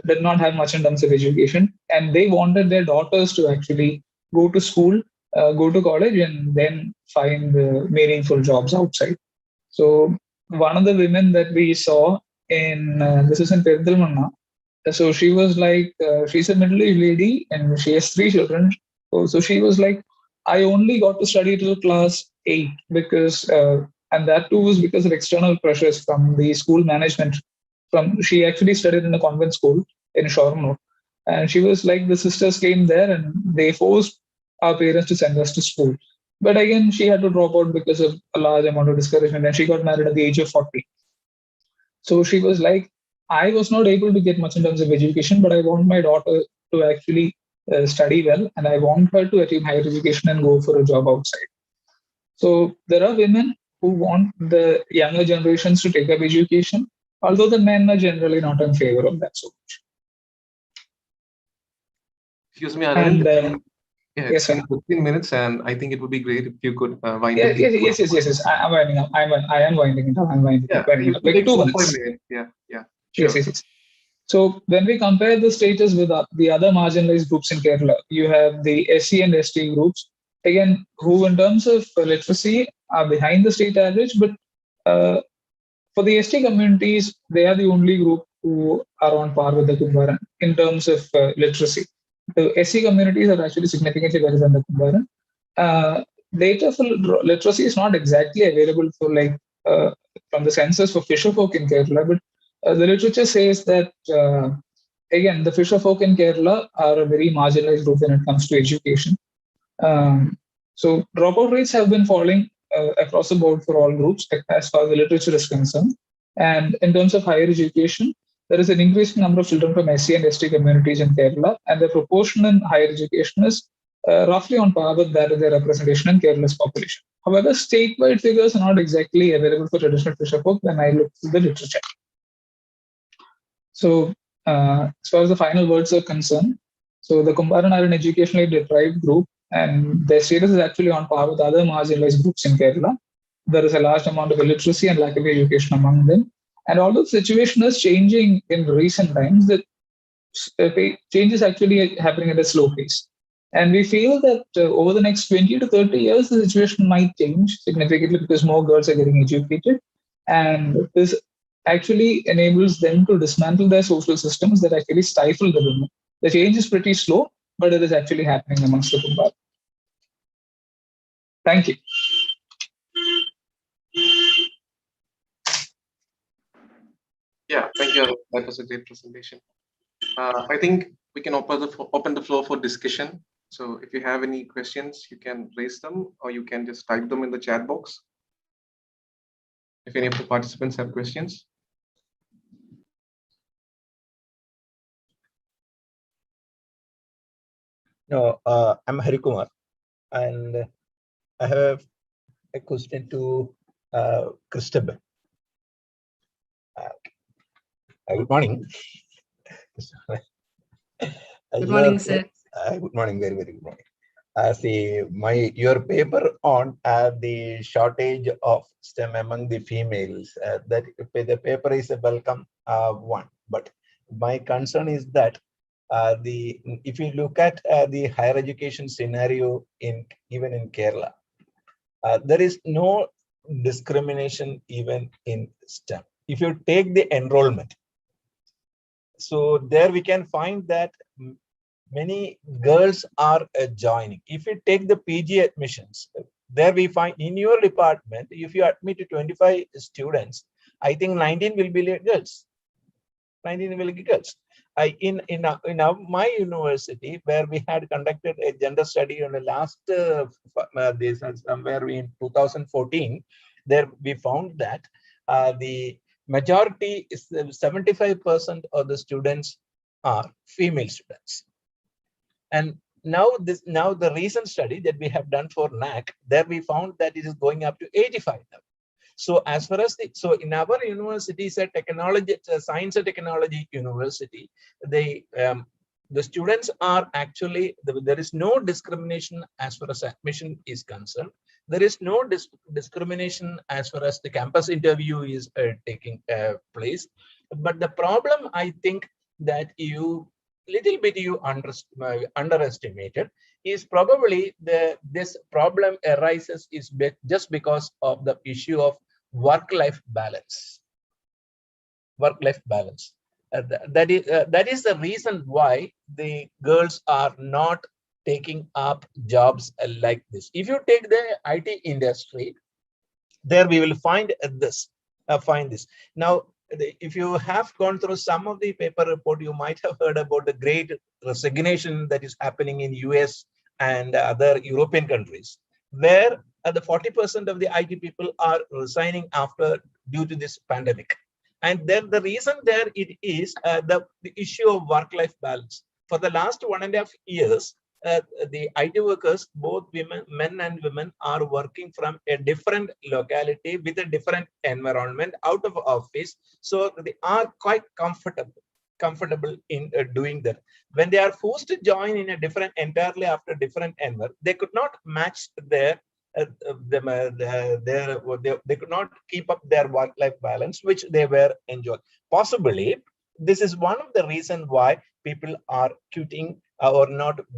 did not have much in terms of education, and they wanted their daughters to actually go to school, go to college, and then find meaningful jobs outside. So one of the women that we saw in this is in Peridhalmanna. So she was like, she's a middle-aged lady and she has 3 children. So she was like, I only got to study till class 8 because, and that too was because of external pressures from the school management. She actually studied in a convent school in Shornur, and she was like, the sisters came there and they forced our parents to send us to school. But again, she had to drop out because of a large amount of discouragement, and she got married at the age of 40. So she was like, I was not able to get much in terms of education, but I want my daughter to actually study well, and I want her to achieve higher education and go for a job outside. So there are women who want the younger generations to take up education, although the men are generally not in favor of that so much. Excuse me, And Arvind. Yeah, yes, it's sir. been 15 minutes, and I think it would be great if you could wind Yeah, up. yes. I'm winding up. I am winding it up. I'm winding Yeah, it up. it will Like take 2 4 minutes. 5 minutes. Yeah, Yes, sure. yes. So when we compare the status with the other marginalized groups in Kerala, you have the SC and ST groups, again, who in terms of literacy are behind the state average, but uh, for the ST communities, they are the only group who are on par with the Kumbaran in terms of literacy. The SC communities are actually significantly better than the Kumbaran. Data for literacy is not exactly available for from the census for fisher folk in Kerala, but the literature says that again the fisher folk in Kerala are a very marginalized group when it comes to education. So dropout rates have been falling across the board for all groups as far as the literature is concerned. And in terms of higher education, there is an increasing number of children from SC and ST communities in Kerala, and the proportion in higher education is roughly on par with that of their representation in Kerala's population. However, statewide figures are not exactly available for traditional fisher folk when I look through the literature. So, as far as the final words are concerned, so the Kumbaran are an educationally deprived group, and their status is actually on par with other marginalized groups in Kerala. There is a large amount of illiteracy and lack of education among them. And although the situation is changing in recent times, the change is actually happening at a slow pace. And we feel that over the next 20 to 30 years, the situation might change significantly because more girls are getting educated. And this actually enables them to dismantle their social systems that actually stifle the women. The change is pretty slow, but it is actually happening amongst the Kumbhar. Thank you. Yeah, thank you, Arvind. That was a great presentation. I think we can open the floor for discussion. So if you have any questions, you can raise them, or you can just type them in the chat box. If any of the participants have questions. No, I'm Harikumar, and I have a question to Christabel. Good morning. Good morning, sir. Good morning, very, very good morning. See, your paper on the shortage of STEM among the females, that the paper is a welcome one. But my concern is that if you look at the higher education scenario even in Kerala, there is no discrimination even in STEM. If you take the enrollment, so there we can find that many girls are joining. If you take the PG admissions, there we find in your department, if you admit 25 students, I think 19 will be girls. 19 will be girls. In my university, where we had conducted a gender study on the last somewhere in 2014, there we found that the majority is 75% of the students are female students. And now the recent study that we have done for NAC, there we found that it is going up to 85 now. So as far as in our university, it's a science and technology university, the students are actually, there is no discrimination as far as admission is concerned. There is no discrimination as far as the campus interview is taking place. But the problem, I think, that you underestimated is probably this problem arises just because of the issue of work-life balance. work-life balance. That is the reason why the girls are not taking up jobs like this. If you take the IT industry, there we will find this. Now, if you have gone through some of the paper report, you might have heard about the great resignation that is happening in US and other European countries, where the 40% of the IT people are resigning due to this pandemic. And then the reason there it is the issue of work-life balance. For the last 1.5 years, the IT workers, both men and women, are working from a different locality with a different environment out of office. So they are quite comfortable in doing that. When they are forced to join in a entirely after different environment, they could not match they could not keep up their work-life balance, which they were enjoying. Possibly, this is one of the reasons why people are quitting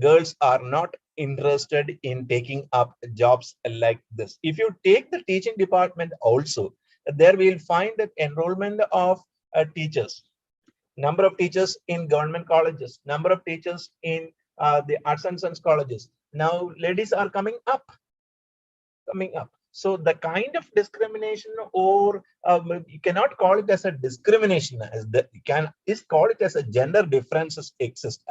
girls are not interested in taking up jobs like this. If you take the teaching department also, there we'll find that enrollment of teachers, number of teachers in government colleges, number of teachers in the arts and science colleges. Now, ladies are coming up. So the kind of discrimination, or you cannot call it as a discrimination, call it as a gender differences exist.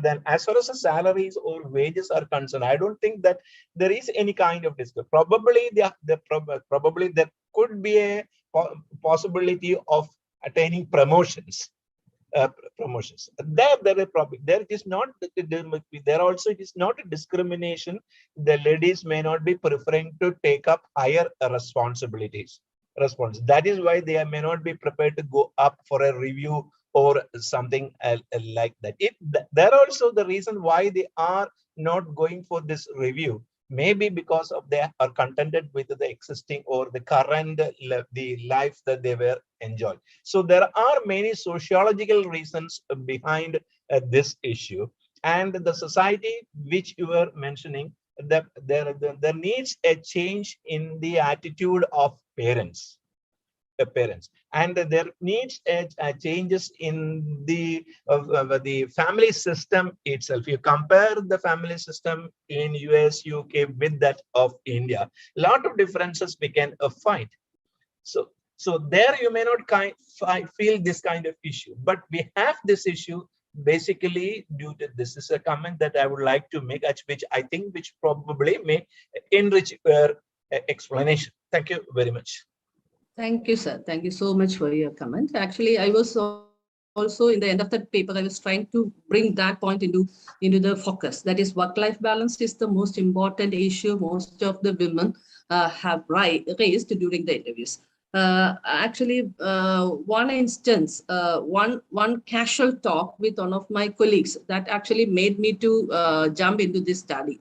Then as far as the salaries or wages are concerned, I don't think that there is any kind of discrimination. Probably there could be a possibility of attaining promotions. There it is not there also it is not a discrimination. The ladies may not be preferring to take up higher responsibilities. That is why they may not be prepared to go up for a review or something like that. There also the reason why they are not going for this review, maybe because of they are contented with the existing or the current the life that they were enjoying. So there are many sociological reasons behind this issue, and the society which you were mentioning, that there needs a change in the attitude of parents, and there needs changes in the family system itself. You compare the family system in US, UK with that of India, a lot of differences we can find. So there you may not feel this kind of issue, but we have this issue basically due to this. Is a comment that I would like to make, which probably may enrich your explanation. Thank you very much. Thank you, sir. Thank you so much for your comment. Actually, I was also in the end of that paper, I was trying to bring that point into the focus. That is, work-life balance is the most important issue most of the women have raised during the interviews. One instance, one casual talk with one of my colleagues that actually made me to jump into this study.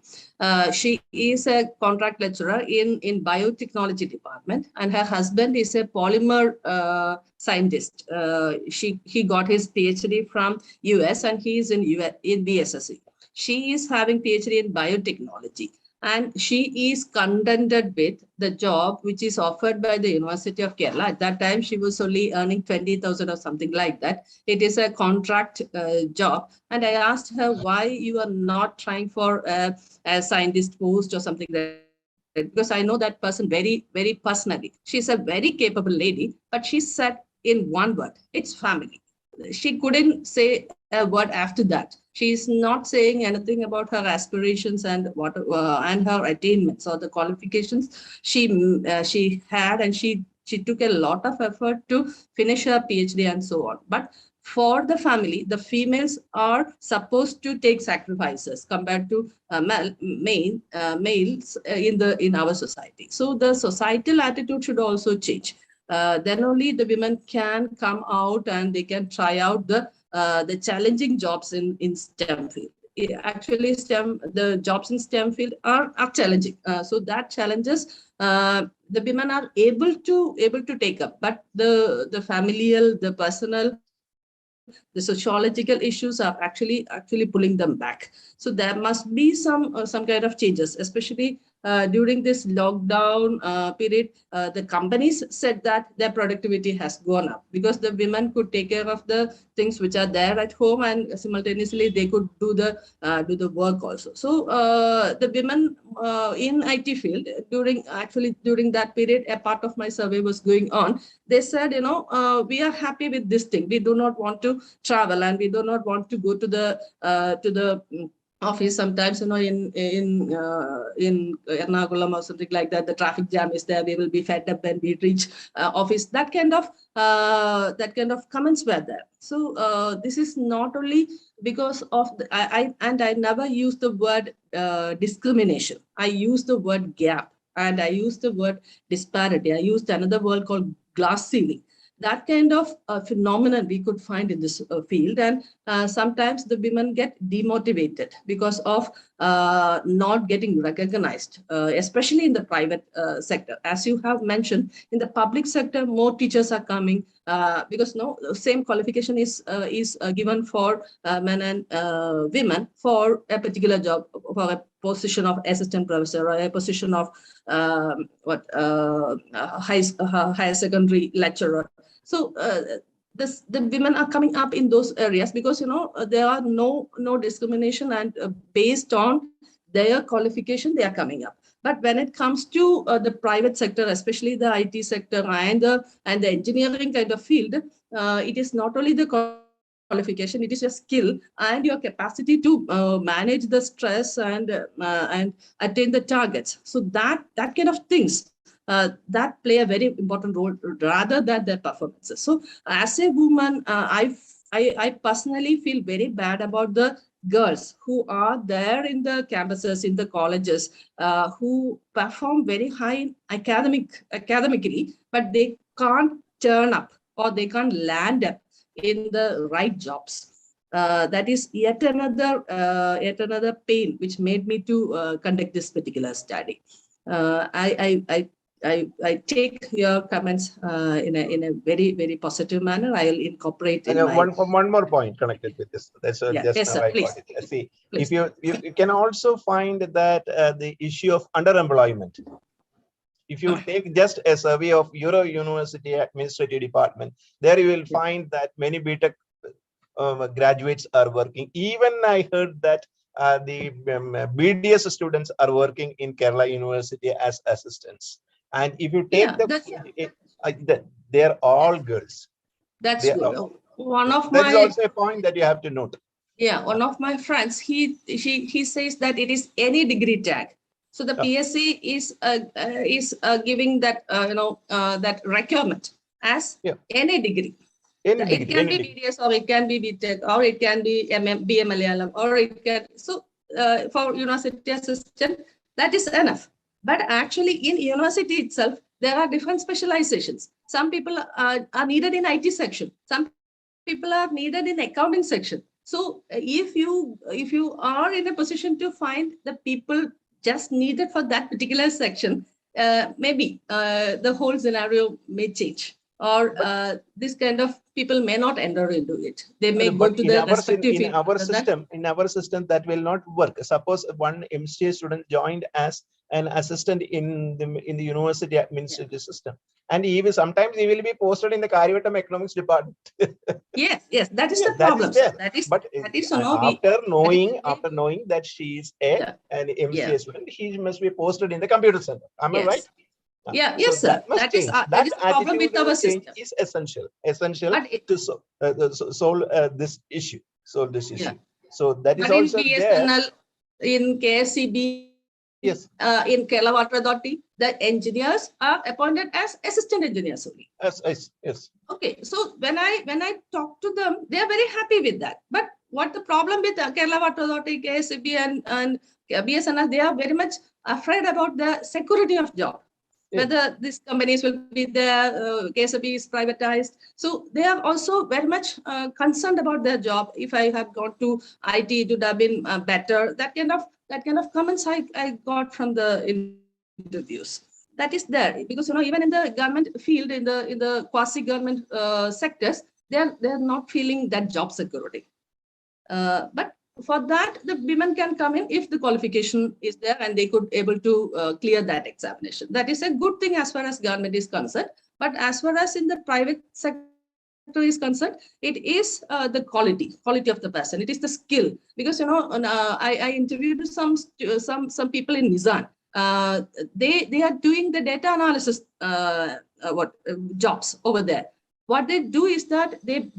She is a contract lecturer in biotechnology department, and her husband is a polymer scientist. He got his PhD from US, and he is in BSSC. She is having PhD in biotechnology, and she is contented with the job which is offered by the University of Kerala. At that time, she was only earning 20,000 or something like that. It is a contract job. And I asked her why you are not trying for a scientist post or something like that, because I know that person very, very personally. She's a very capable lady, but she said in one word, it's family. She couldn't say a word after that. She is not saying anything about her aspirations and what and her attainments or the qualifications she had, and she took a lot of effort to finish her PhD and so on. But for the family, the females are supposed to take sacrifices compared to males in our society. So the societal attitude should also change. Then only the women can come out and they can try out the challenging jobs in STEM field. Actually, the jobs in STEM field are challenging. So that challenges the women are able to take up, but the familial, the personal, the sociological issues are actually pulling them back. So there must be some kind of changes, especially during this lockdown period, the companies said that their productivity has gone up because the women could take care of the things which are there at home, and simultaneously they could do the work also. So the women in IT field during that period, a part of my survey was going on. They said, we are happy with this thing. We do not want to travel, and we do not want to go to the office sometimes, in Ernakulam or something like that. The traffic jam is there. We will be fed up when we reach office. That kind of comments were there. So this is not only because of I never use the word discrimination. I use the word gap, and I use the word disparity. I used another word called glass ceiling. That kind of phenomenon we could find in this field, and sometimes the women get demotivated because of not getting recognized, especially in the private sector. As you have mentioned, in the public sector, more teachers are coming because same qualification is given for men and women for a particular job, for a position of assistant professor or a position of higher secondary lecturer. So the women are coming up in those areas because there are no discrimination, and based on their qualification they are coming up. But when it comes to the private sector, especially the IT sector and the engineering kind of field, it is not only the qualification, it is your skill and your capacity to manage the stress and attain the targets. So that kind of things that play a very important role rather than their performances. So as a woman, I personally feel very bad about the girls who are there in the campuses, in the colleges, who perform very high academically, but they can't turn up or they can't land up in the right jobs. That is yet another pain which made me to conduct this particular study. I take your comments in a very, very positive manner. I'll incorporate in my... one more point connected with this. That's just yes, sir, I please. got it. See, Please. if you can also find that the issue of underemployment. If you take just a survey of Euro University Administrative Department, there you will find that many BTech graduates are working. Even I heard that the BDS students are working in Kerala University as assistants. And if you take they are all girls. That's good. One of that is also a point that you have to note. Yeah, one of my friends, he says that it is any degree tag. So the PSC is giving that that requirement as any degree. It can be BDS, or it can be BTech, or it can be BA Malayalam, or it can. So for university assistant, that is enough. But actually, in university itself, there are different specializations. Some people are needed in IT section. Some people are needed in accounting section. So if you are in a position to find the people just needed for that particular section, maybe the whole scenario may change, or this kind of people may not enter into it. They may go to the respective field. In our system, that will not work. Suppose one MCA student joined as an assistant in the university administrative system, and sometimes he will be posted in the Karyavattam economics department. yes, that is the problem. That is after knowing that she is an MCA student, he must be posted in the computer center. Am I right? Yeah, yes, so sir. That is a problem with our system. Is essential to solve this issue. Yeah. So that is also in BSNL, in KSCB, in Kerala Water Authority, the engineers are appointed as assistant engineers only. Yes. Okay, so when I talk to them, they are very happy with that. But what the problem with Kerala Water Authority, KSCB, and BSNL, they are very much afraid about the security of job. Whether these companies will be there, KSB is privatized. So they are also very much concerned about their job. If I have gone to IT, it would have been better. That kind of comments I got from the interviews. That is there because even in the government field, in the quasi-government sectors, they're not feeling that job security. But for that, the women can come in if the qualification is there and they could able to clear that examination. That is a good thing as far as government is concerned. But as far as in the private sector is concerned, it is the quality of the person. It is the skill, because I interviewed some people in Nizam. They are doing the data analysis jobs over there. What they do is that they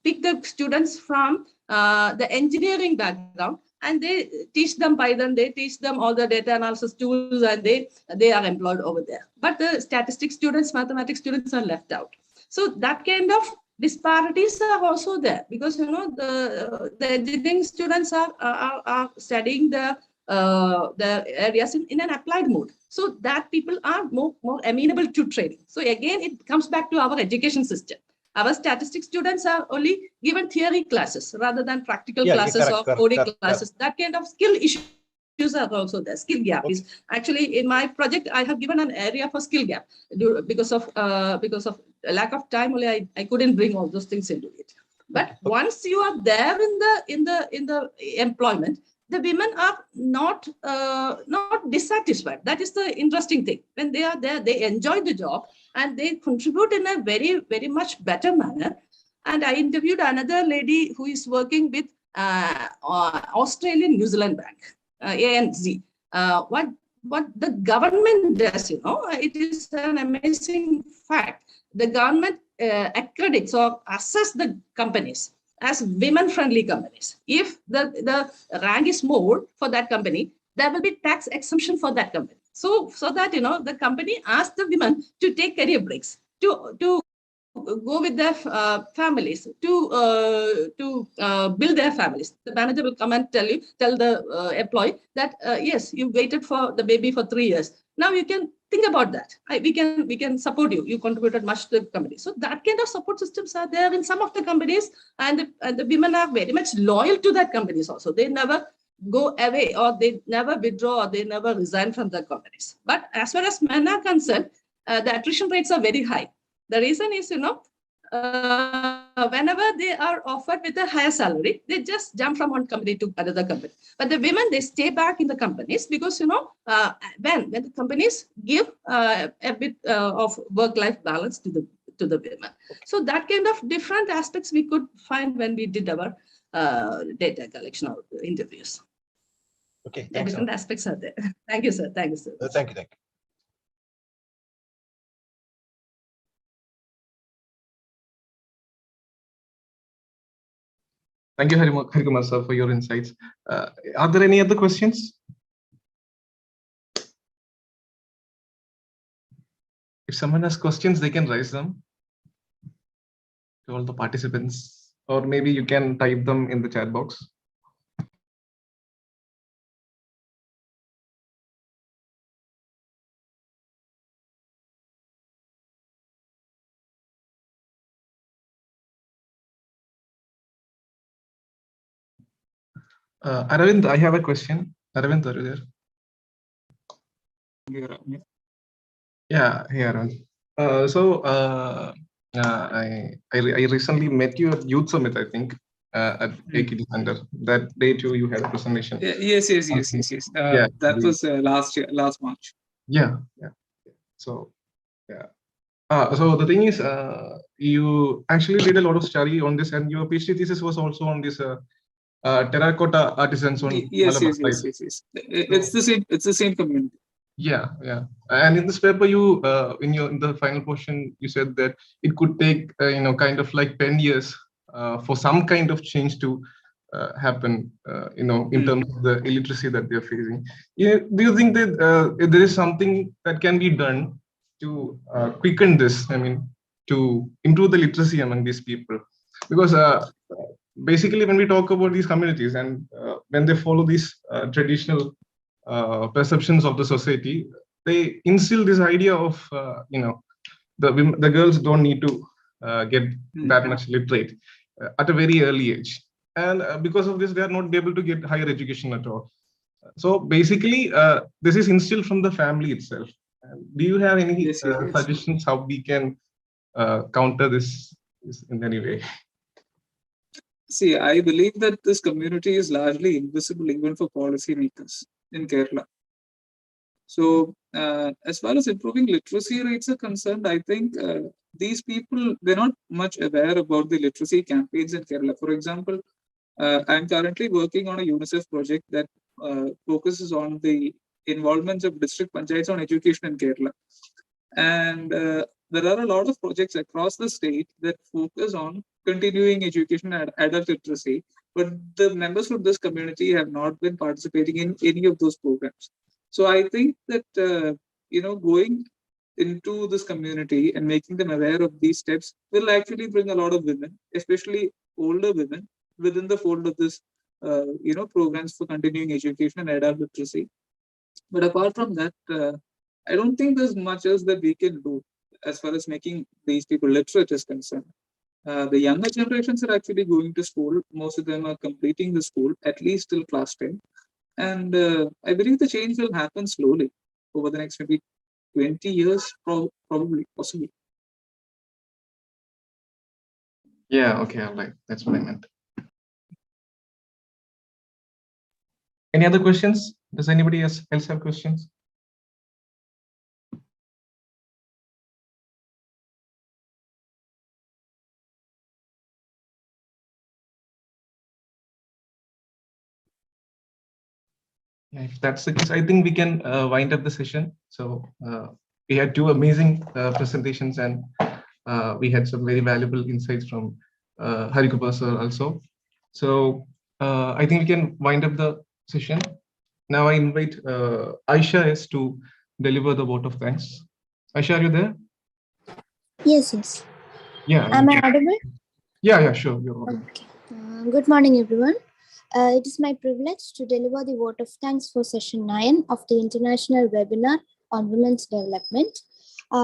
pick the students from the engineering background, and they teach them Python, they teach them all the data analysis tools, and they are employed over there. But the statistics students, mathematics students are left out. So that kind of disparities are also there, because the engineering students are studying the areas in an applied mode, so that people are more amenable to training. So again, it comes back to our education system. Our statistics students are only given theory classes rather than practical classes or coding classes. That kind of skill issues are also there. Skill gap is actually in my project. I have given an area for skill gap because of lack of time. Only I couldn't bring all those things into it. But once you are there in the employment, the women are not dissatisfied. That is the interesting thing. When they are there, they enjoy the job and they contribute in a very, very much better manner. And I interviewed another lady who is working with Australian New Zealand Bank, ANZ. What the government does, it is an amazing fact. The government accredits or assess the companies as women-friendly companies. If the rank is more for that company, there will be tax exemption for that company. So that the company asks the women to take career breaks, to go with their families, to build their families. The manager will come and tell the employee that yes, you waited for the baby for 3 years. Now you can think about that. We can support you. You contributed much to the company. So that kind of support systems are there in some of the companies, and the women are very much loyal to that companies also. They never go away, or they never withdraw, or they never resign from the companies. But as far as men are concerned, the attrition rates are very high. The reason is, whenever they are offered with a higher salary, they just jump from one company to another company. But the women, they stay back in the companies because, when the companies give a bit of work-life balance to the women. So that kind of different aspects we could find when we did our data collection or interviews. Okay, thanks. Different aspects are there. Thank you, sir. Thank you, sir. Thank you. Thank you, Harikumar sir, for your insights. Are there any other questions? If someone has questions, they can raise them to all the participants, or maybe you can type them in the chat box. Aravind, I have a question. Aravind, are you there? Yeah, Aravind. I recently met you at Youth Summit, I think, at AKT Center. That day too, you had a presentation. Yes. Yeah, that was last March. Yeah. So, yeah. So the thing is, you actually did a lot of study on this, and your PhD thesis was also on this terracotta artisans on yes. It's the same community. Yeah. And in this paper, you in the final portion, you said that it could take kind of like 10 years for some kind of change to happen, in terms of the illiteracy that they're facing. Do you think that there is something that can be done to quicken this? I mean, to improve the literacy among these people? Because basically, when we talk about these communities and when they follow these traditional perceptions of the society, they instill this idea of the girls don't need to get that much literate at a very early age, and because of this they are not able to get higher education at all. So basically this is instilled from the family itself. Do you have any suggestions how we can counter this in any way? See, I believe that this community is largely invisible even for policymakers in Kerala. So, as far as improving literacy rates are concerned, I think these people, they're not much aware about the literacy campaigns in Kerala. For example, I'm currently working on a UNICEF project that focuses on the involvement of district panchayats on education in Kerala. And there are a lot of projects across the state that focus on continuing education and adult literacy, but the members of this community have not been participating in any of those programs. So I think that going into this community and making them aware of these steps will actually bring a lot of women, especially older women, within the fold of this programs for continuing education and adult literacy. But apart from that, I don't think there's much else that we can do as far as making these people literate is concerned. The younger generations are actually going to school. Most of them are completing the school, at least till class 10. And I believe the change will happen slowly over the next maybe 20 years, probably, possibly. Yeah, okay, all right. That's what I meant. Any other questions? Does anybody else have questions? If that's the case, I think we can wind up the session. So we had two amazing presentations, and we had some very valuable insights from Harikupar sir also. So I think we can wind up the session. Now I invite Aisha S to deliver the vote of thanks. Aisha, are you there? Yes, yes. Yeah. Am I audible? Yeah, sure. You're audible. Okay. Good morning, everyone. It is my privilege to deliver the vote of thanks for session 9 of the International Webinar on Women's Development.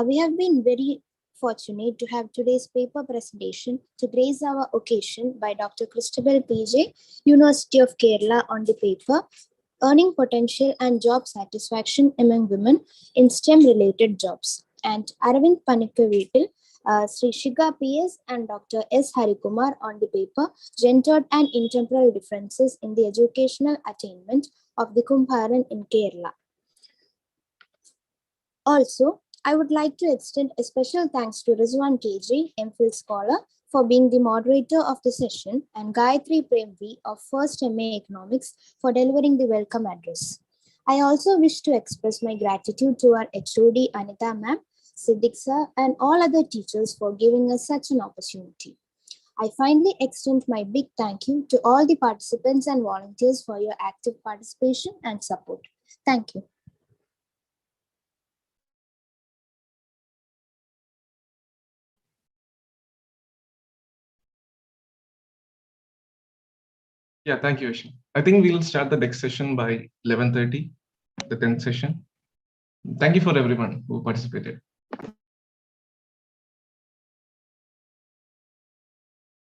We have been very fortunate to have today's paper presentation to grace our occasion by Dr. Christabel PJ, University of Kerala, on the paper Earning Potential and Job Satisfaction Among Women in STEM-related Jobs, and Aravind Panikkaveetil, Sri Shiga PS and Dr. S. Harikumar on the paper Gendered and Intertemporal Differences in the Educational Attainment of the Kumbharan in Kerala. Also, I would like to extend a special thanks to Rizwan KG, MPhil Scholar, for being the moderator of the session, and Gayatri Premvi of First MA Economics for delivering the welcome address. I also wish to express my gratitude to our HOD Anita ma'am, Siddiq sir, and all other teachers for giving us such an opportunity. I finally extend my big thank you to all the participants and volunteers for your active participation and support. Thank you. Yeah, thank you, Aisha. I think we'll start the next session by 11:30, the 10th session. Thank you for everyone who participated.